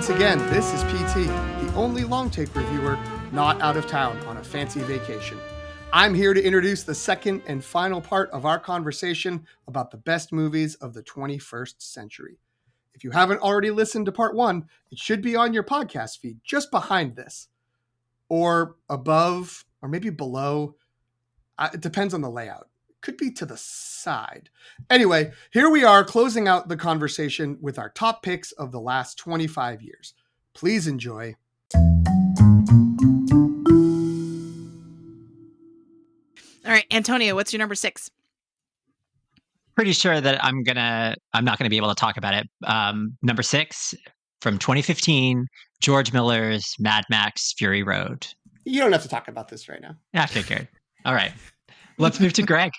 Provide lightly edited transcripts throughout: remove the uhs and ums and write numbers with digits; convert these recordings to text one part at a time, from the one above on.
Once again, this is PT, the only long take reviewer not out of town on a fancy vacation. I'm here to introduce the second and final part of our conversation about the best movies of the 21st century. If you haven't already listened to part one, it should be on your podcast feed just behind this, or above, or maybe below. It depends on the layout. Could be to the side. Anyway, here we are closing out the conversation with our top picks of the last 25 years. Please enjoy. All right, Antonio, what's your number 6? Pretty sure that I'm not gonna be able to talk about it. Number 6 from 2015, George Miller's Mad Max: Fury Road. You don't have to talk about this right now. I figured. All right, let's move to Greg.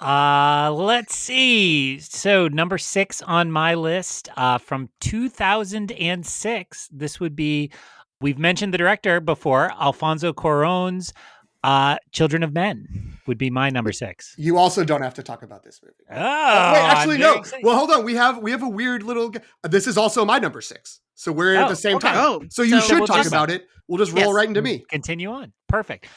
Let's see. So number 6 on my list, from 2006. This would be, we've mentioned the director before, Alfonso Cuarón's Children of Men would be my number 6. You also don't have to talk about this movie. Oh, wait, actually, no. excited. Well, hold on. We have a weird little. This is also my number 6. So we're at the same okay. time. Oh, so you so should we'll talk just- about it. We'll just roll Yes. right into me. Continue on. Perfect.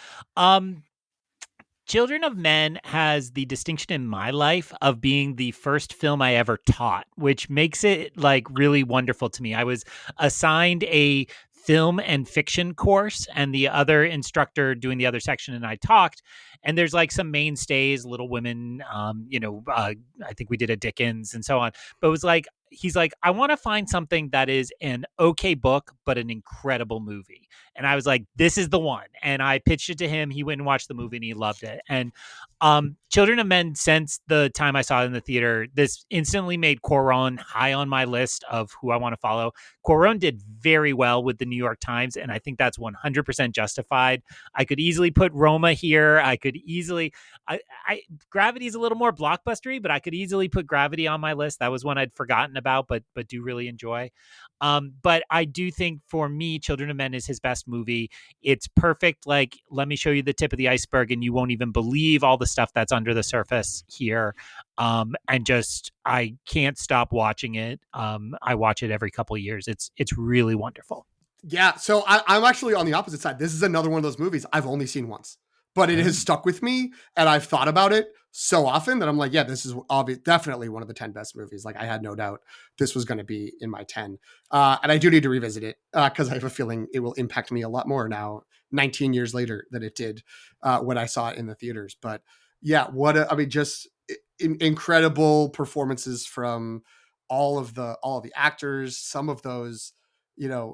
Children of Men has the distinction in my life of being the first film I ever taught, which makes it like really wonderful to me. I was assigned a film and fiction course, and the other instructor doing the other section and I talked, and there's like some mainstays, Little Women, I think we did a Dickens and so on, but it was like, he's like, I want to find something that is an okay book, but an incredible movie. And I was like, this is the one. And I pitched it to him. He went and watched the movie and he loved it. And Children of Men, since the time I saw it in the theater, this instantly made Cuarón high on my list of who I want to follow. Cuarón did very well with the New York Times, and I think that's 100% justified. I could easily put Roma here. I could easily, Gravity's a little more blockbustery, but I could easily put Gravity on my list. That was one I'd forgotten about, but do really enjoy. But I do think for me, Children of Men is his best movie. It's perfect. Like, let me show you the tip of the iceberg and you won't even believe all the stuff that's under the surface here. And just, I can't stop watching it. I watch it every couple of years. It's really wonderful. Yeah. So I'm actually on the opposite side. This is another one of those movies I've only seen once, but it has stuck with me and I've thought about it so often that I'm like, yeah, this is definitely one of the 10 best movies. Like, I had no doubt this was going to be in my 10. And I do need to revisit it because I have a feeling it will impact me a lot more now, 19 years later, than it did when I saw it in the theaters. But yeah, just incredible performances from all of the actors. Some of those,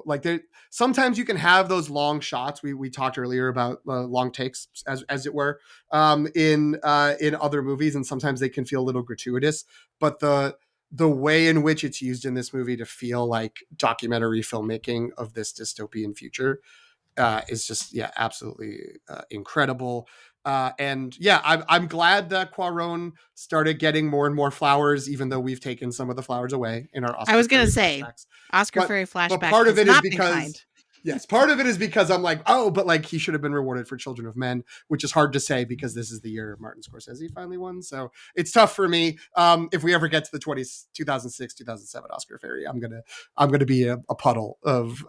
like, sometimes you can have those long shots. We talked earlier about long takes, as it were, in other movies, and sometimes they can feel a little gratuitous. But the way in which it's used in this movie to feel like documentary filmmaking of this dystopian future is just, absolutely incredible. And yeah, I'm glad that Cuarón started getting more and more flowers, even though we've taken some of the flowers away in our Oscar. I was going to say Oscar Fairy flashback. But part of it is not been because kind. yes, part of it is because I'm like, oh, but like, he should have been rewarded for Children of Men, which is hard to say because this is the year Martin Scorsese finally won. So it's tough for me. If we ever get to the 2006, 2007 Oscar Fairy, I'm gonna be a puddle of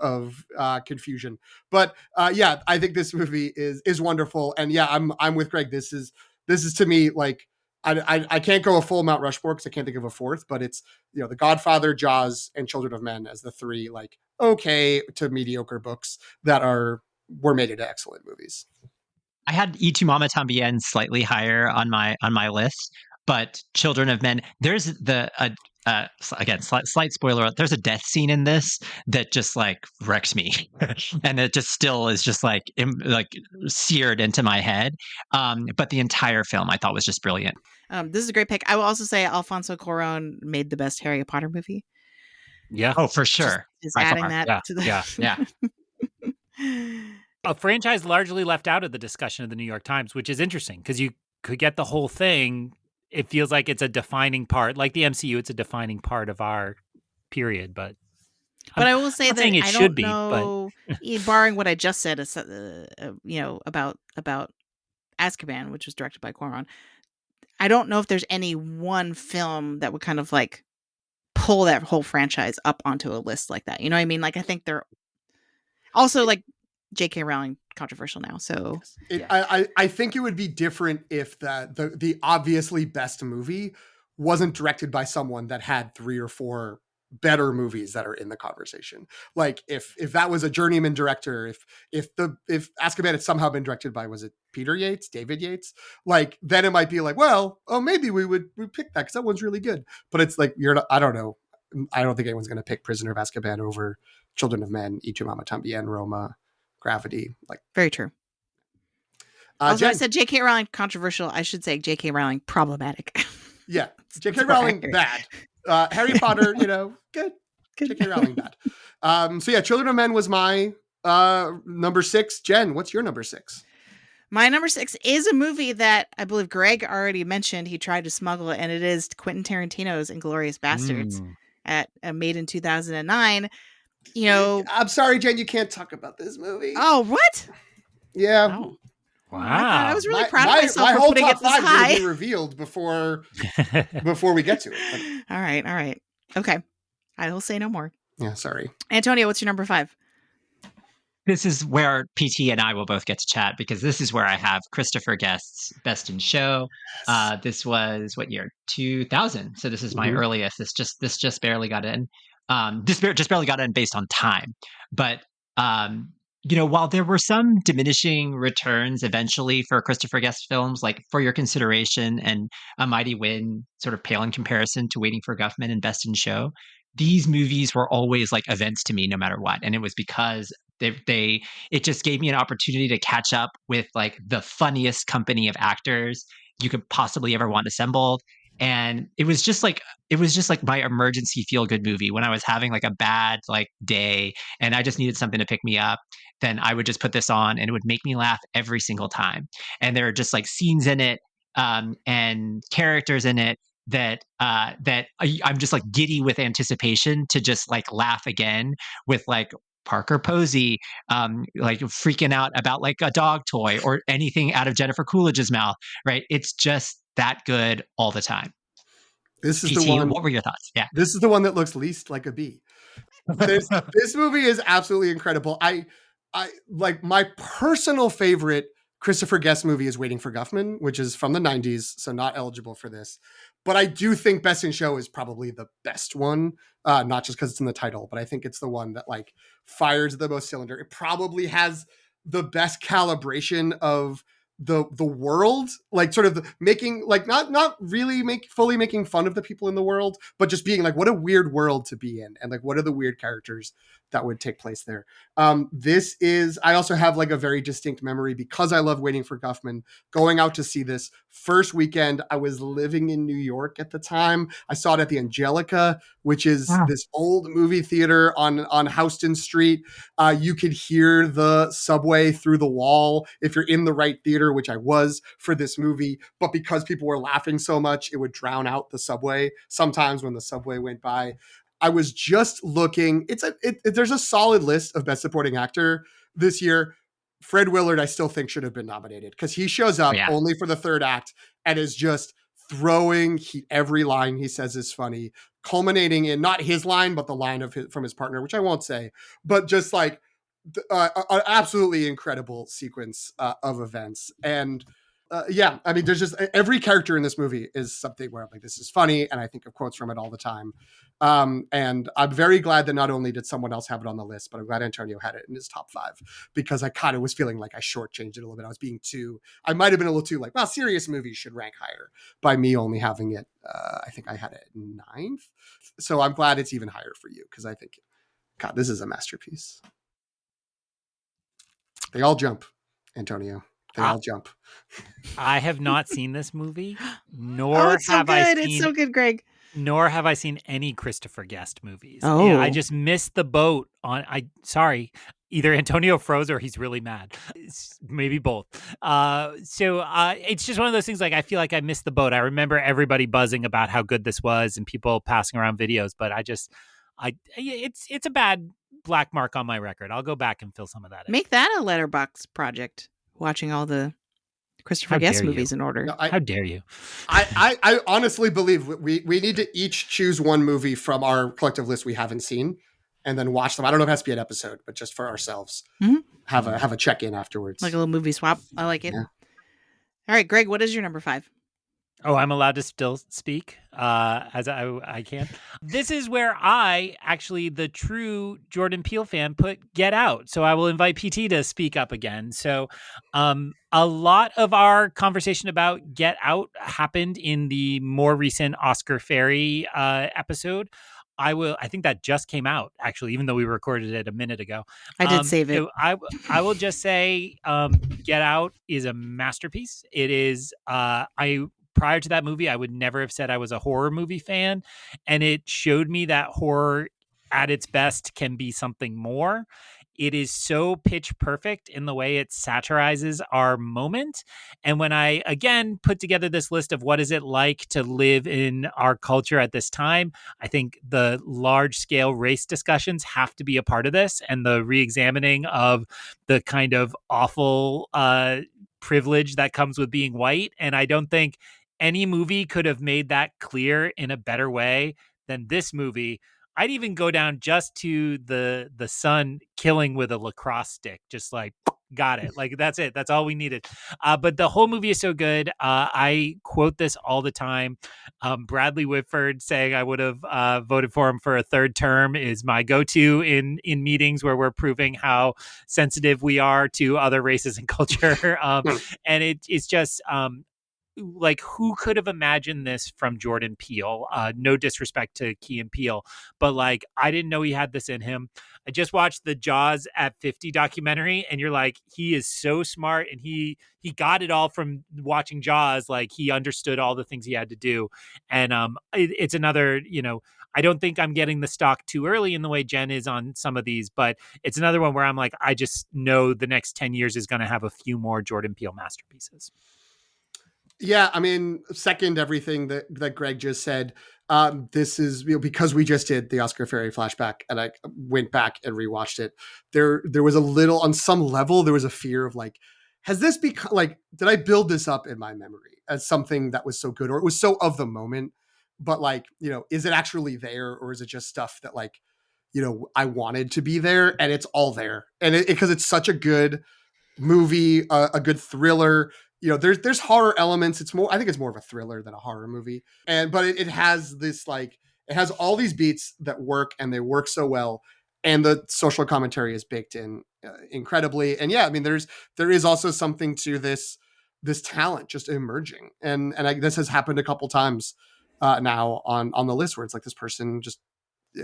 confusion. But yeah, I think this movie is wonderful. And yeah, I'm with Greg. This is to me, like, I can't go a full Mount Rushmore because I can't think of a fourth, but it's, The Godfather, Jaws, and Children of Men as the three, like, okay to mediocre books that were made into excellent movies. I had Y Tu Mama Tambien slightly higher on my list, but Children of Men, there's again, slight spoiler. There's a death scene in this that just like wrecks me, and it just still is just like seared into my head. But the entire film I thought was just brilliant. This is a great pick. I will also say Alfonso Cuarón made the best Harry Potter movie. Yeah. Oh, for sure. Just adding that to the Yeah. A franchise largely left out of the discussion of the New York Times, which is interesting because you could get the whole thing. It feels like it's a defining part, like the MCU. It's a defining part of our period, but I will say that it I should don't know, barring what I just said, about Azkaban, which was directed by Cuarón. I don't know if there's any one film that would kind of like pull that whole franchise up onto a list like that. You know what I mean? Like I think they're also like J.K. Rowling controversial now. So I think it would be different if the obviously best movie wasn't directed by someone that had 3 or 4 better movies that are in the conversation. Like if that was a journeyman director, if Azkaban had somehow been directed by, was it Peter Yates, David Yates? Like then it might be like, well, maybe we pick that because that one's really good. But it's like I don't know. I don't think anyone's going to pick Prisoner of Azkaban over Children of Men, Y Tu Mamá También, Roma, Gravity. Like very true. Also, Jen, I said J.K. Rowling controversial. I should say J.K. Rowling problematic. Yeah, J.K. Rowling bad. Harry Potter, good. J.K. Rowling bad. So yeah, Children of Men was my number 6. Jen, what's your number 6? My number 6 is a movie that I believe Greg already mentioned. He tried to smuggle it, and it is Quentin Tarantino's Inglourious Bastards, made in 2009. I'm sorry, Jen, you can't talk about this movie. Oh, what? Yeah. Oh. Wow. I was really proud of myself for whole putting top it this 5 high. will be revealed before we get to it. All right. Okay. I will say no more. Yeah, sorry. Antonio, what's your number 5? This is where PT and I will both get to chat because this is where I have Christopher Guest's Best in Show. This was what year? 2000. So this is my earliest. This just barely got in. Just barely got in based on time. But while there were some diminishing returns eventually for Christopher Guest films, like For Your Consideration and A Mighty Wind, sort of pale in comparison to Waiting for Guffman and Best in Show, these movies were always like events to me no matter what. And it was because it just gave me an opportunity to catch up with like the funniest company of actors you could possibly ever want assembled. And it was just like my emergency feel good movie when I was having like a bad like day and I just needed something to pick me up. Then I would just put this on and it would make me laugh every single time. And there are just like scenes in it and characters in it that I'm just like giddy with anticipation to just like laugh again with like Parker Posey, like freaking out about like a dog toy or anything out of Jennifer Coolidge's mouth, right? It's just that good all the time. This is PT, the one. What were your thoughts? Yeah. This is the one that looks least like a bee. This movie is absolutely incredible. I like my personal favorite Christopher Guest movie is Waiting for Guffman, which is from the 90s, so not eligible for this. But I do think Best in Show is probably the best one, not just because it's in the title, but I think it's the one that like fires the most cylinder. It probably has the best calibration of the world, like sort of making like not really fully making fun of the people in the world, but just being like, what a weird world to be in, and like what are the weird characters that would take place there. I also have like a very distinct memory because I love Waiting for Guffman, going out to see this first weekend. I was living in New York at the time. I saw it at the Angelica, which is this old movie theater on Houston Street. You could hear the subway through the wall if you're in the right theater, which I was for this movie. But because people were laughing so much, it would drown out the subway sometimes when the subway went by. I was just looking. There's a solid list of Best Supporting Actor this year. Fred Willard, I still think should have been nominated because he shows up only for the third act and is just throwing every line he says is funny, culminating in not his line, but the line from his partner, which I won't say, but just like an absolutely incredible sequence of events. And I mean, there's just every character in this movie is something where I'm like, this is funny. And I think of quotes from it all the time. And I'm very glad that not only did someone else have it on the list, but I'm glad Antonio had it in his top 5 because I kind of was feeling like I shortchanged it a little bit. I might have been a little too like, well, serious movies should rank higher by me only having it. I think I had it 9th. So I'm glad it's even higher for you because I think, God, this is a masterpiece. They all jump, Antonio. They all jump. I have not seen this movie, nor it's so have I good. seen. It's so good, Greg. Nor have I seen any Christopher Guest movies. Oh. Yeah, I just missed the boat on. Sorry, either Antonio froze or he's really mad. Maybe both. So it's just one of those things. Like I feel like I missed the boat. I remember everybody buzzing about how good this was and people passing around videos, but it's a bad black mark on my record. I'll go back and fill some of that in. Make that a letterbox project. Watching all the Christopher How Guest dare you. movies in order. No, How dare you? I honestly believe we need to each choose one movie from our collective list we haven't seen, and then watch them. I don't know if it has to be an episode, but just for ourselves, Mhm. have a check in afterwards. Like a little movie swap. I like it. Yeah. All right, Greg, what is your number 5? Oh, I'm allowed to still speak as I can. This is where I, actually, the true Jordan Peele fan, put Get Out. So I will invite PT to speak up again. So a lot of our conversation about Get Out happened in the more recent Oscar Ferry episode. I think that just came out, actually, even though we recorded it a minute ago. I did save it. So I will just say Get Out is a masterpiece. It is, prior to that movie, I would never have said I was a horror movie fan. And it showed me that horror at its best can be something more. It is so pitch perfect in the way it satirizes our moment. And when I, again, put together this list of what is it like to live in our culture at this time, I think the large scale race discussions have to be a part of this, and the reexamining of the kind of awful privilege that comes with being white. And I don't think any movie could have made that clear in a better way than this movie. I'd even go down just to the son killing with a lacrosse stick, just like, got it. Like, that's it. That's all we needed. But the whole movie is so good. I quote this all the time. Bradley Whitford saying I would have voted for him for a third term is my go-to in meetings where we're proving how sensitive we are to other races and culture. And it's just... like, who could have imagined this from Jordan Peele? No disrespect to Key and Peele, but like, I didn't know he had this in him. I just watched the Jaws at 50 documentary, and you're like, he is so smart, and he got it all from watching Jaws. Like, he understood all the things he had to do. And it's another, I don't think I'm getting the stock too early in the way Jen is on some of these, but it's another one where I'm like, I just know the next 10 years is going to have a few more Jordan Peele masterpieces. Yeah, I mean, second everything that Greg just said. This is because we just did the Oscar Ferry flashback, and I went back and rewatched it. There was a little, on some level, there was a fear of like, has this become like, did I build this up in my memory as something that was so good, or it was so of the moment, but like, is it actually there, or is it just stuff that like, I wanted to be there, and it's all there, and because it's such a good movie, a good thriller. There's horror elements. I think it's more of a thriller than a horror movie. But it has this, like, it has all these beats that work, and they work so well. And the social commentary is baked in incredibly. And yeah, I mean, there is also something to this talent just emerging. And this has happened a couple times now on the list, where it's like this person just,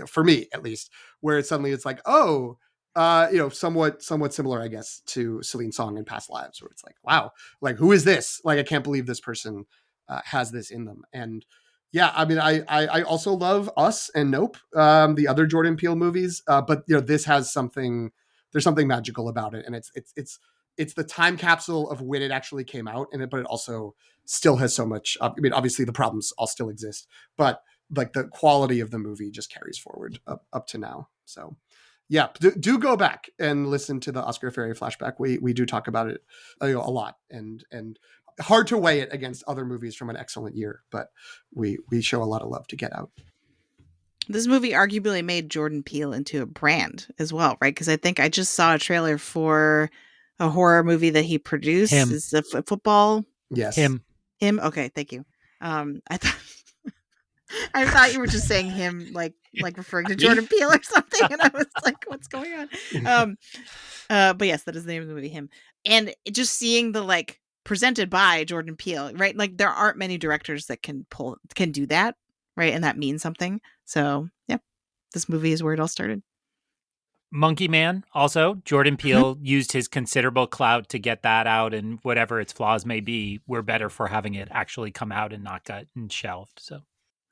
for me at least, where it's like, oh, somewhat similar, I guess, to Celine Song in Past Lives, where it's like, wow, like, who is this? Like, I can't believe this person has this in them. And yeah, I mean, I also love Us and Nope, the other Jordan Peele movies. But this has something. There's something magical about it, and it's the time capsule of when it actually came out, but it also still has so much. I mean, obviously the problems all still exist, but like the quality of the movie just carries forward up to now. So. Yeah, do go back and listen to the Oscar Ferry flashback. We do talk about it a lot, and hard to weigh it against other movies from an excellent year, but we show a lot of love to Get Out. This movie arguably made Jordan Peele into a brand as well, right? Because I think I just saw a trailer for a horror movie that he produced. Him. Is a football? Yes, him. Okay, thank you. I thought you were just saying him, like referring to Jordan Peele or something, and I was like, "What's going on?" But yes, that is the name of the movie, Him. And just seeing the like presented by Jordan Peele, right? Like, there aren't many directors that can do that, right? And that means something. So yeah, this movie is where it all started. Monkey Man, also Jordan Peele used his considerable clout to get that out, and whatever its flaws may be, we're better for having it actually come out and not got shelved. So.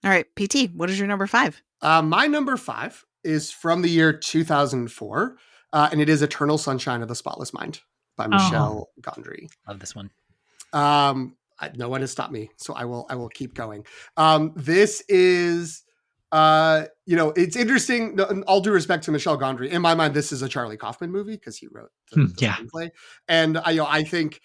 All right, PT, what is your number 5? My number 5 is from the year 2004, and it is Eternal Sunshine of the Spotless Mind by Michel Gondry. Love this one. No one has stopped me, so I will keep going. This is, it's interesting. All due respect to Michel Gondry, in my mind, this is a Charlie Kaufman movie because he wrote the screenplay, and I think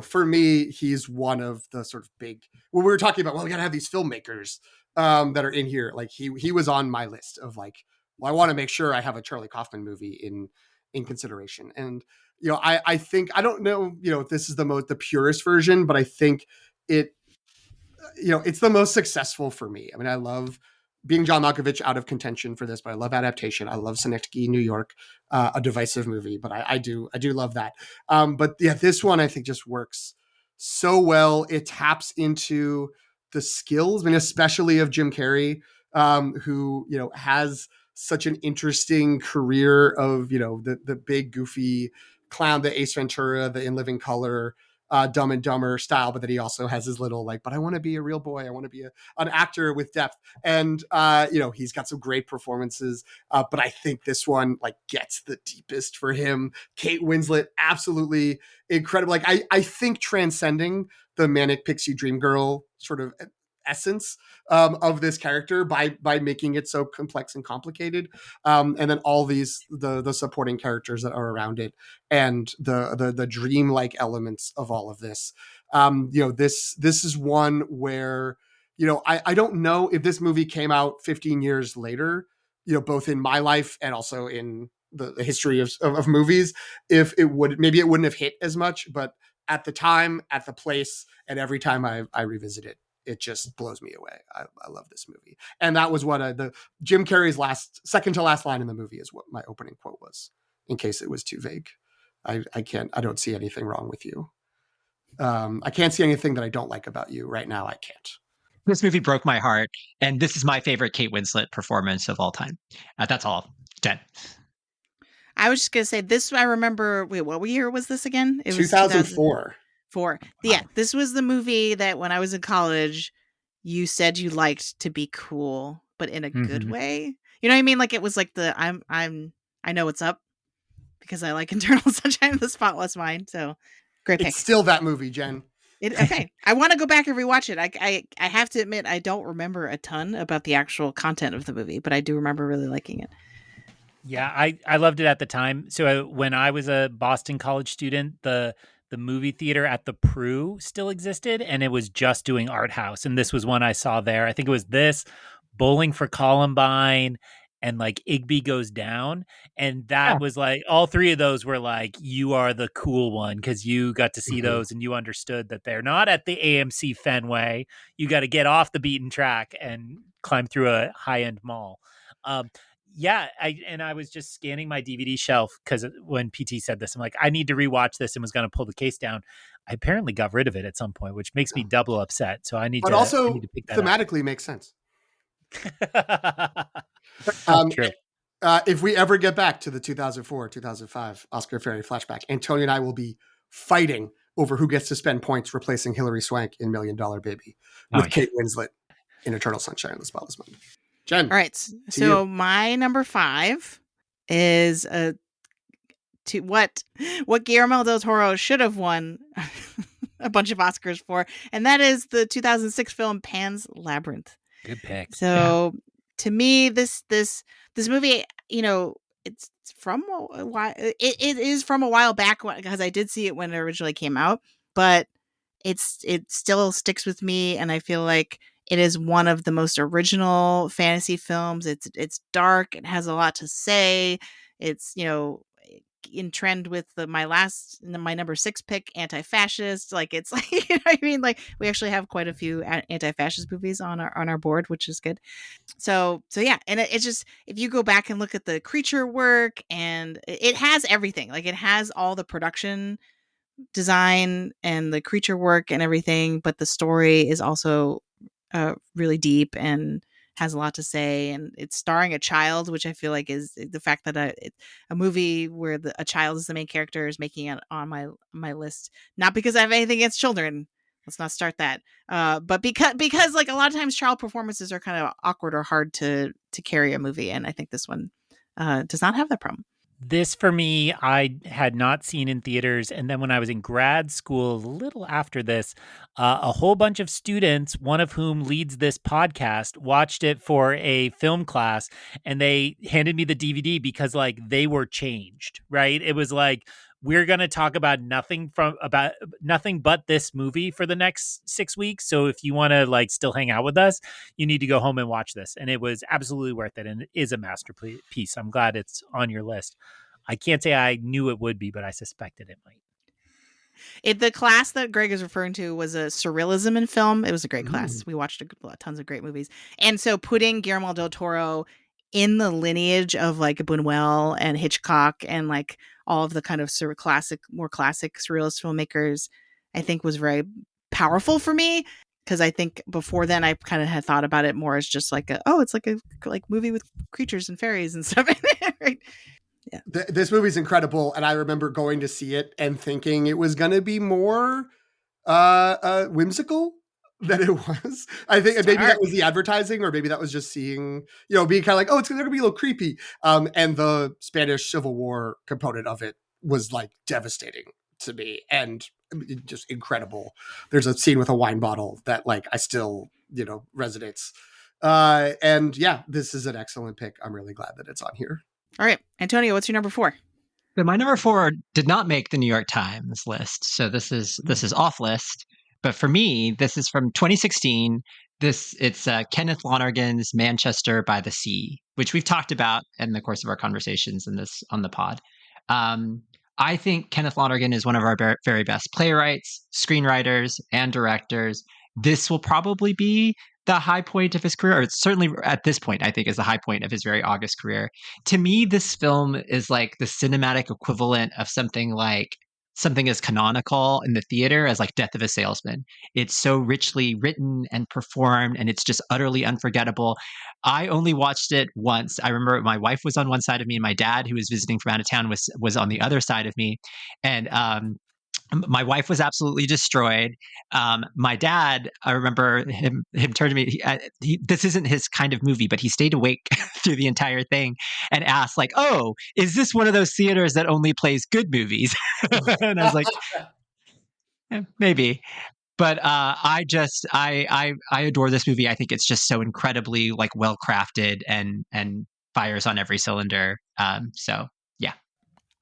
for me, he's one of the sort of big, when we were talking about, well, we got to have these filmmakers that are in here. Like he was on my list of like, well, I want to make sure I have a Charlie Kaufman movie in consideration. And, I think, I don't know, if this is the purest version, but I think it's the most successful for me. I mean, I love being John Malkovich out of contention for this, but I love adaptation. I love Synecdoche, New York, a divisive movie, but I do love that. But yeah, this one I think just works so well. It taps into the skills, I mean, especially of Jim Carrey, who, has such an interesting career of, the big goofy clown, the Ace Ventura, the In Living Color, Dumb and Dumber style, but that he also has his little like, but I want to be a real boy. I want to be an actor with depth. And, he's got some great performances, but I think this one like gets the deepest for him. Kate Winslet, absolutely incredible. Like I think transcending the manic pixie dream girl sort of essence of this character by making it so complex and complicated, and then all these the supporting characters that are around it, and the dreamlike elements of all of this. This is one where I don't know if this movie came out 15 years later, both in my life and also in the history of movies, if it wouldn't have hit as much, but at the time, at the place, and every time I revisit it, it just blows me away. I love this movie. And that was what the Jim Carrey's second to last line in the movie is what my opening quote was, in case it was too vague. I don't see anything wrong with you. I can't see anything that I don't like about you right now. I can't. This movie broke my heart, and this is my favorite Kate Winslet performance of all time. That's all. Jen. I was just going to say this. I remember, wait, what year was this again? It was 2004. Yeah, this was the movie that when I was in college, you said you liked to be cool, but in a good way. You know what I mean? Like it was like I know what's up because I like Eternal Sunshine of the Spotless Mind. So great pick. It's still that movie, Jen. Okay. I want to go back and rewatch it. I have to admit, I don't remember a ton about the actual content of the movie, but I do remember really liking it. Yeah, I loved it at the time. So when I was a Boston college student, the movie theater at the Prue still existed, and it was just doing art house. And this was one I saw there. I think it was this, Bowling for Columbine, and like Igby Goes Down. And that was like, all three of those were like, you are the cool one because you got to see those and you understood that they're not at the AMC Fenway. You got to get off the beaten track and climb through a high-end mall. Yeah, I was just scanning my DVD shelf because when PT said this, I'm like, I need to rewatch this, and was going to pull the case down. I apparently got rid of it at some point, which makes me double upset. So I need to pick that thematically up. Makes sense. True. If we ever get back to the 2004-2005 Oscar Ferry flashback, Antonio and I will be fighting over who gets to spend points replacing Hilary Swank in $1 Million Baby with Kate Winslet in Eternal Sunshine of the Spotless Mind. Jen. All right. So my number 5 is what Guillermo del Toro should have won a bunch of Oscars for, and that is the 2006 film Pan's Labyrinth. Good pick. So to me, this movie, it's from a while. It is from a while back because I did see it when it originally came out, but it still sticks with me, and I feel like it is one of the most original fantasy films. It's dark. It has a lot to say. It's, in trend with my number 6 pick, anti-fascist. Like it's like, you know what I mean? Like we actually have quite a few anti-fascist movies on our board, which is good. So yeah. And it's just, if you go back and look at the creature work, and it has everything, like it has all the production design and the creature work and everything, but the story is also really deep and has a lot to say, and it's starring a child, which I feel like is the fact that a movie where a child is the main character is making it on my list. Not because I have anything against children. Let's not start that. But because like a lot of times child performances are kind of awkward or hard to carry a movie, and I think this one does not have that problem. This, for me, I had not seen in theaters. And then when I was in grad school, a little after this, a whole bunch of students, one of whom leads this podcast, watched it for a film class. And they handed me the DVD because, like, they were changed, right? It was like, we're going to talk about nothing but this movie for the next 6 weeks. So if you want to like still hang out with us, you need to go home and watch this. And it was absolutely worth it. And it is a masterpiece. I'm glad it's on your list. I can't say I knew it would be, but I suspected it might. The class that Greg is referring to was a surrealism in film. It was a great class. We watched tons of great movies. And so putting Guillermo del Toro in the lineage of like Buñuel and Hitchcock and like all of the kind of more classic surrealist filmmakers, I think was very powerful for me. Because I think before then I kind of had thought about it more as just like it's like a movie with creatures and fairies and stuff. Right? Yeah. This movie's incredible, and I remember going to see it and thinking it was going to be more whimsical than it was. I think maybe that was the advertising, or maybe that was just seeing, being kind of like, it's going to be a little creepy. And the Spanish Civil War component of it was like devastating to me and just incredible. There's a scene with a wine bottle that like I still, resonates. And yeah, this is an excellent pick. I'm really glad that it's on here. All right, Antonio, what's your number 4? So my number 4 did not make the New York Times list, so this is off list. But for me, this is from 2016. It's Kenneth Lonergan's Manchester by the Sea, which we've talked about in the course of our conversations on the pod. I think Kenneth Lonergan is one of our very best playwrights, screenwriters, and directors. This will probably be the high point of his career, or certainly at this point, I think is the high point of his very august career. To me, this film is like the cinematic equivalent of something as canonical in the theater as like Death of a Salesman. It's so richly written and performed, and it's just utterly unforgettable. I only watched it once. I remember my wife was on one side of me, and my dad, who was visiting from out of town, was on the other side of me. And my wife was absolutely destroyed. My dad, I remember him turn to me. This isn't his kind of movie, but he stayed awake through the entire thing and asked, like, "Oh, is this one of those theaters that only plays good movies?" And I was like, maybe. But I adore this movie. I think it's just so incredibly like well crafted and fires on every cylinder. So yeah.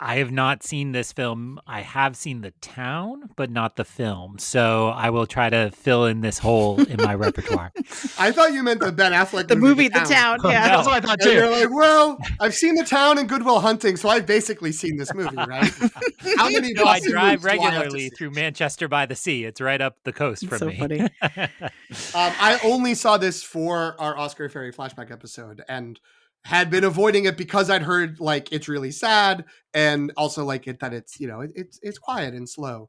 I have not seen this film. I have seen The Town, but not the film. So I will try to fill in this hole in my repertoire. I thought you meant the Ben Affleck the movie The Town. Yeah, no. That's what I thought too. And you're like, well, I've seen The Town and Good Will Hunting, so I've basically seen this movie, right? How many? No, I Boston drive movies do I have to regularly see? through Manchester by the Sea. It's right up the coast from so me. funny. I only saw this for our Oscar Ferry flashback episode and had been avoiding it because I'd heard like it's really sad and also like that it's it's quiet and slow,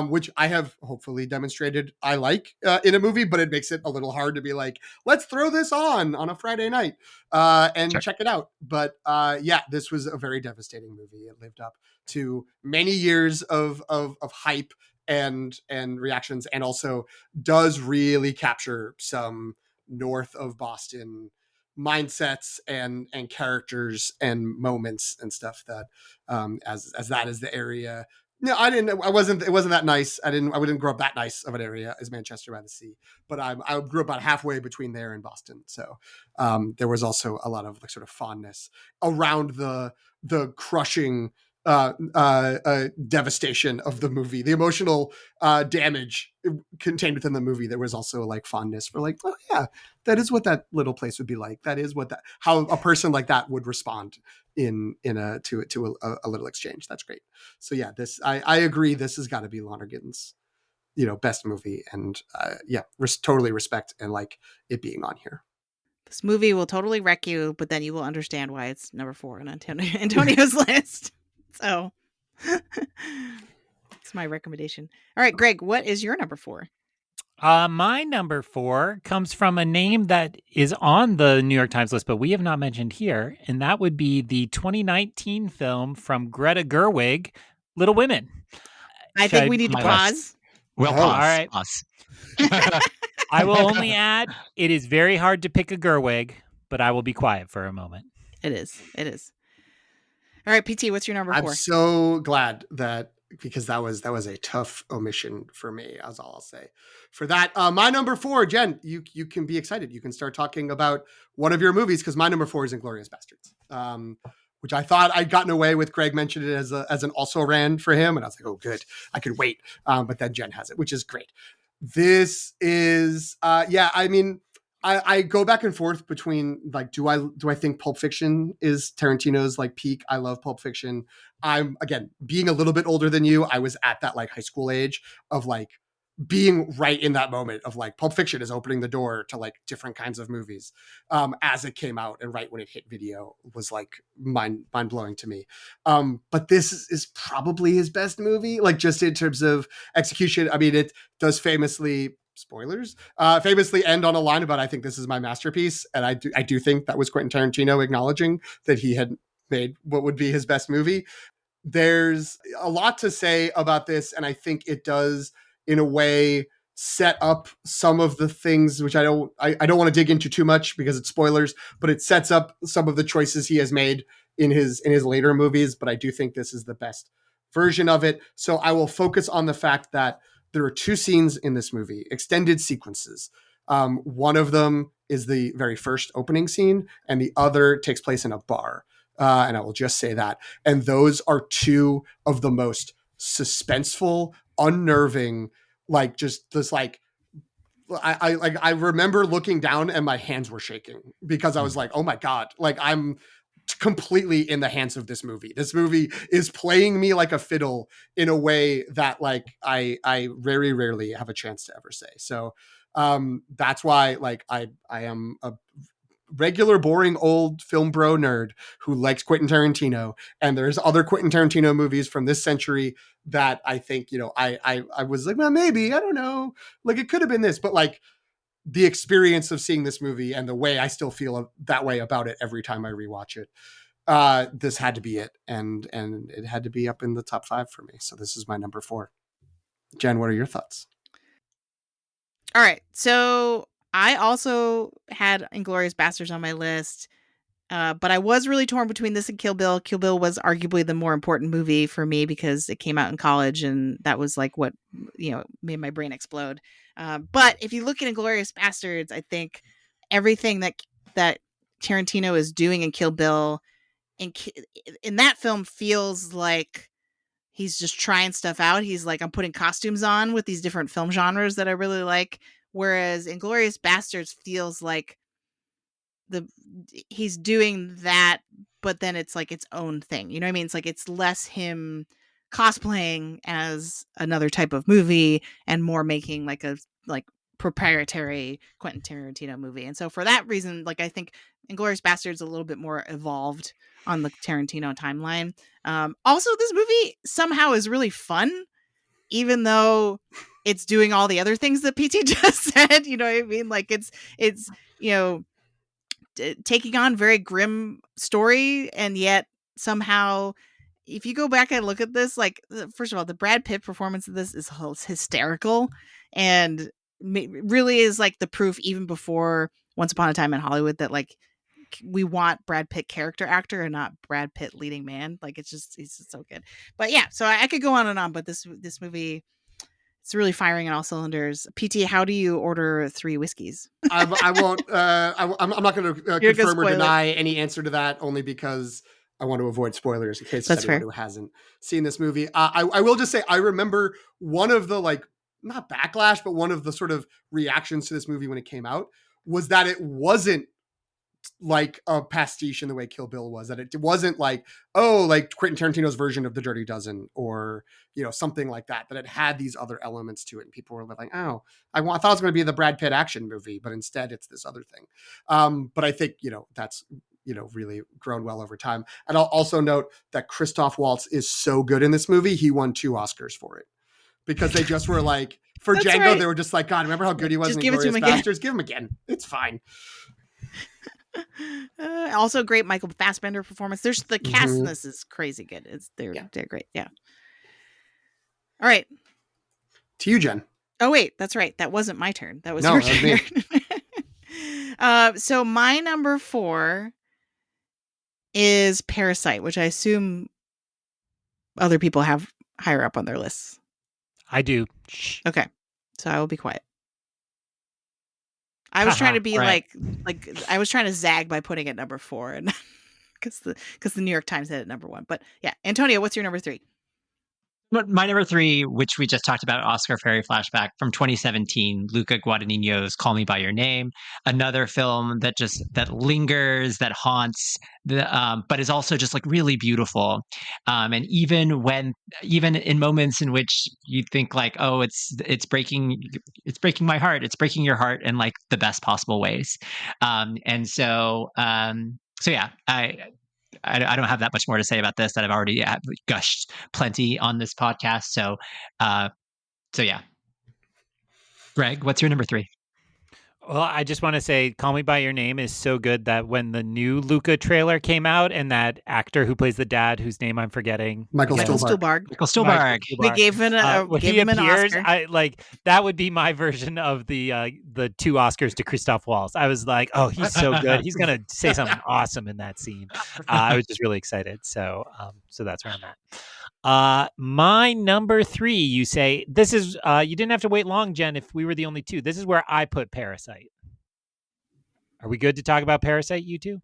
which I have hopefully demonstrated I like in a movie, but it makes it a little hard to be like, let's throw this on a Friday night and Sure. check it out. But yeah, this was a very devastating movie. It lived up to many years of hype and reactions, and also does really capture some north of Boston mindsets and characters and moments and stuff that as that is the area. No, it wasn't that nice. I wouldn't grow up that nice of an area as Manchester by the Sea, but I grew up about halfway between there and Boston. So there was also a lot of like sort of fondness around the crushing devastation of the movie, the emotional damage contained within the movie. There was also like fondness for like, oh yeah, that is what that little place would be like. That is how a person like that would respond to a little exchange. That's great. So yeah, I agree. This has got to be Lonergan's, best movie, and totally respect and like it being on here. This movie will totally wreck you, but then you will understand why it's number 4 on Antonio's list. So it's my recommendation. All right, Greg, what is your number 4? My number 4 comes from a name that is on the New York Times list, but we have not mentioned here, and that would be the 2019 film from Greta Gerwig, Little Women. I think we need to pause. Well, Oh, pause. all right. Pause. I will only add, it is very hard to pick a Gerwig, but I will be quiet for a moment. It is. All right, PT, what's your number 4? I'm so glad that, because that was a tough omission for me, as all I'll say. For that, my number 4, Jen, you can be excited. You can start talking about one of your movies, because my number 4 is Inglourious Basterds, which I thought I'd gotten away with. Greg mentioned it as an also ran for him, and I was like, oh, good, I could wait. But then Jen has it, which is great. This is, I mean, I go back and forth between like, do I think Pulp Fiction is Tarantino's like peak? I love Pulp Fiction. I'm, again, being a little bit older than you, I was at that like high school age of like being right in that moment of like Pulp Fiction is opening the door to like different kinds of movies as it came out, and right when it hit video was like mind blowing to me. But this is probably his best movie, like just in terms of execution. I mean, it does famously, spoilers, famously end on a line about, I think this is my masterpiece. And I do think that was Quentin Tarantino acknowledging that he had made what would be his best movie. There's a lot to say about this, and I think it does in a way set up some of the things which I don't want to dig into too much because it's spoilers, but it sets up some of the choices he has made in his later movies. But I do think this is the best version of it. So I will focus on the fact that there are 2 scenes in this movie, extended sequences. One of them is the very first opening scene, and the other takes place in a bar. And I will just say that. And those are 2 of the most suspenseful, unnerving, like just this like I remember looking down and my hands were shaking because I was like, oh my God, like I'm completely in the hands of this movie. This movie is playing me like a fiddle in a way that like I very rarely have a chance to ever say. So that's why like I am a regular boring old film bro nerd who likes Quentin Tarantino, and there's other Quentin Tarantino movies from this century that I think, you know, I was like, well, maybe, I don't know, like it could have been this, but like the experience of seeing this movie and the way I still feel that way about it every time I rewatch it, this had to be it, and it had to be up in the top 5 for me. So this is my number 4. Jen, what are your thoughts? All right, so I also had Inglourious Basterds on my list, but I was really torn between this and Kill Bill. Kill Bill was arguably the more important movie for me because it came out in college, and that was like what, you know, made my brain explode. But if you look at Inglourious Basterds, I think everything that Tarantino is doing in Kill Bill in that film feels like he's just trying stuff out. He's like, I'm putting costumes on with these different film genres that I really like. Whereas Inglourious Basterds feels like he's doing that, but then it's like its own thing. You know what I mean? It's like it's less him cosplaying as another type of movie and more making like a proprietary Quentin Tarantino movie. And so for that reason, like I think Inglourious Basterds a little bit more evolved on the Tarantino timeline. Also, this movie somehow is really fun, even though it's doing all the other things that PT just said. You know what I mean? Like it's you know, taking on very grim story, and yet somehow, if you go back and look at this, like first of all, the Brad Pitt performance of this is hysterical, and really is like the proof even before Once Upon a Time in Hollywood that like we want Brad Pitt character actor and not Brad Pitt leading man. Like it's just so good. But yeah, so I could go on and on, but this movie, it's really firing on all cylinders. PT, how do you order 3 whiskeys? I won't. I'm not going to confirm or deny any answer to that, only because I want to avoid spoilers in case there's anyone who hasn't seen this movie. I will just say I remember one of the like not backlash, but one of the sort of reactions to this movie when it came out was that it wasn't like a pastiche in the way Kill Bill was, that it wasn't like, oh, like Quentin Tarantino's version of The Dirty Dozen or, you know, something like that, that it had these other elements to it. And people were like, oh, I thought it was going to be the Brad Pitt action movie, but instead it's this other thing. But I think, you know, that's, you know, really grown well over time. And I'll also note that Christoph Waltz is so good in this movie. He won 2 Oscars for it because they just were like, for Django, right. They were just like, God, remember how good he was in Inglourious Basterds? Give him again. It's fine. Also great Michael Fassbender performance. There's the cast in this is crazy good. They're great. Yeah. All right. To you, Jen. Oh wait, that's right. That wasn't my turn. That was your turn. So my number 4 is Parasite, which I assume other people have higher up on their lists. I do. Okay. So I will be quiet. I was trying to be right. like I was trying to zag by putting it number 4, and because the New York Times had it number 1. But yeah, Antonio, what's your number 3? But my number 3, which we just talked about, Oscar Ferry flashback from 2017, Luca Guadagnino's "Call Me by Your Name," another film that lingers, that haunts, but is also just like really beautiful. And even in moments in which you think like, oh, it's breaking my heart, it's breaking your heart in like the best possible ways. So yeah, I don't have that much more to say about this, that I've already gushed plenty on this podcast. So yeah. Greg, what's your number 3? Well, I just want to say Call Me by Your Name is so good that when the new Luca trailer came out and that actor who plays the dad, whose name I'm forgetting, Michael Stuhlbarg. Michael Stuhlbarg. We gave him when gave he him an appears, Oscar. that would be my version of the 2 Oscars to Christoph Waltz. I was like, oh, he's so good. He's gonna say something awesome in that scene. I was just really excited. So that's where I'm at. My number 3, you say this is you didn't have to wait long, Jen, if we were the only 2. This is where I put Parasite. Are we good to talk about Parasite, you two?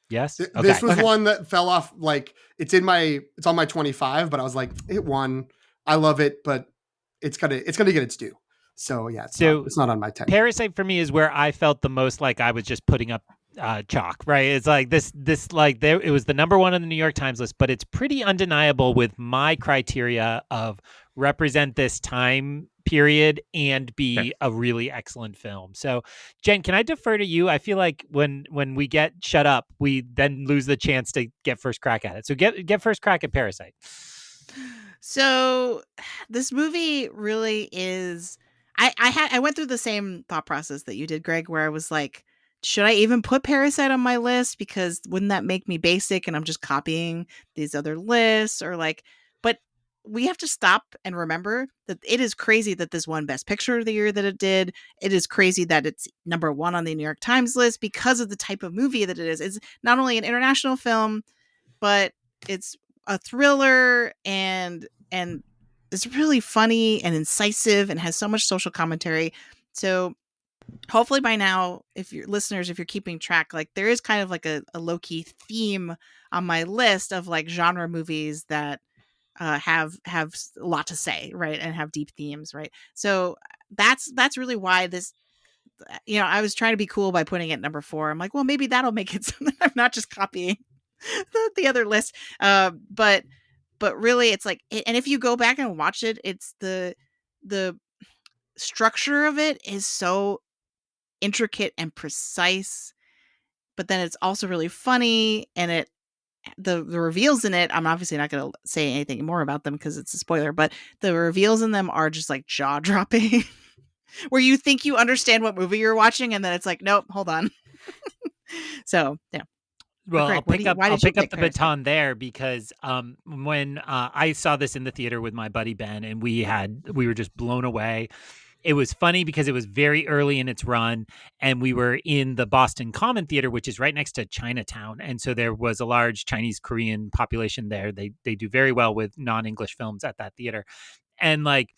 Yes. Okay. This was one that fell off. Like it's on my 25, but I was like, it won. I love it, but it's gonna get its due. So yeah, it's not on my 10. Parasite for me is where I felt the most like I was just putting up chalk, right? It's like this like it was the number 1 on the New York Times list, but it's pretty undeniable with my criteria of represent this time period and be a really excellent film. So Jen, can I defer to you? I feel like when we get shut up, we then lose the chance to get first crack at it. So get first crack at Parasite. So this movie really is, I went through the same thought process that you did, Greg, where I was like, should I even put Parasite on my list? Because wouldn't that make me basic and I'm just copying these other lists? Or like, but we have to stop and remember that it is crazy that this won Best Picture of the year that it did. It is crazy that it's number 1 on the New York Times list because of the type of movie that it is. It's not only an international film, but it's a thriller and it's really funny and incisive and has so much social commentary. So hopefully by now, if you're keeping track, like there is kind of like a low-key theme on my list of like genre movies that have a lot to say, right, and have deep themes, right? So that's really why this, I was trying to be cool by putting it number 4. I'm like, well, maybe that'll make it so that I'm not just copying the other list, but really it's like, and if you go back and watch it, it's the structure of it is so intricate and precise, but then it's also really funny, and the reveals in it, I'm obviously not going to say anything more about them because it's a spoiler, but the reveals in them are just like jaw dropping where you think you understand what movie you're watching and then it's like, nope, hold on. So yeah. Well, Greg, I'll pick up the baton there because when I saw this in the theater with my buddy Ben, and we were just blown away. It was funny because it was very early in its run, and we were in the Boston Common Theater, which is right next to Chinatown, and so there was a large Chinese Korean population there. They do very well with non-English films at that theater, and like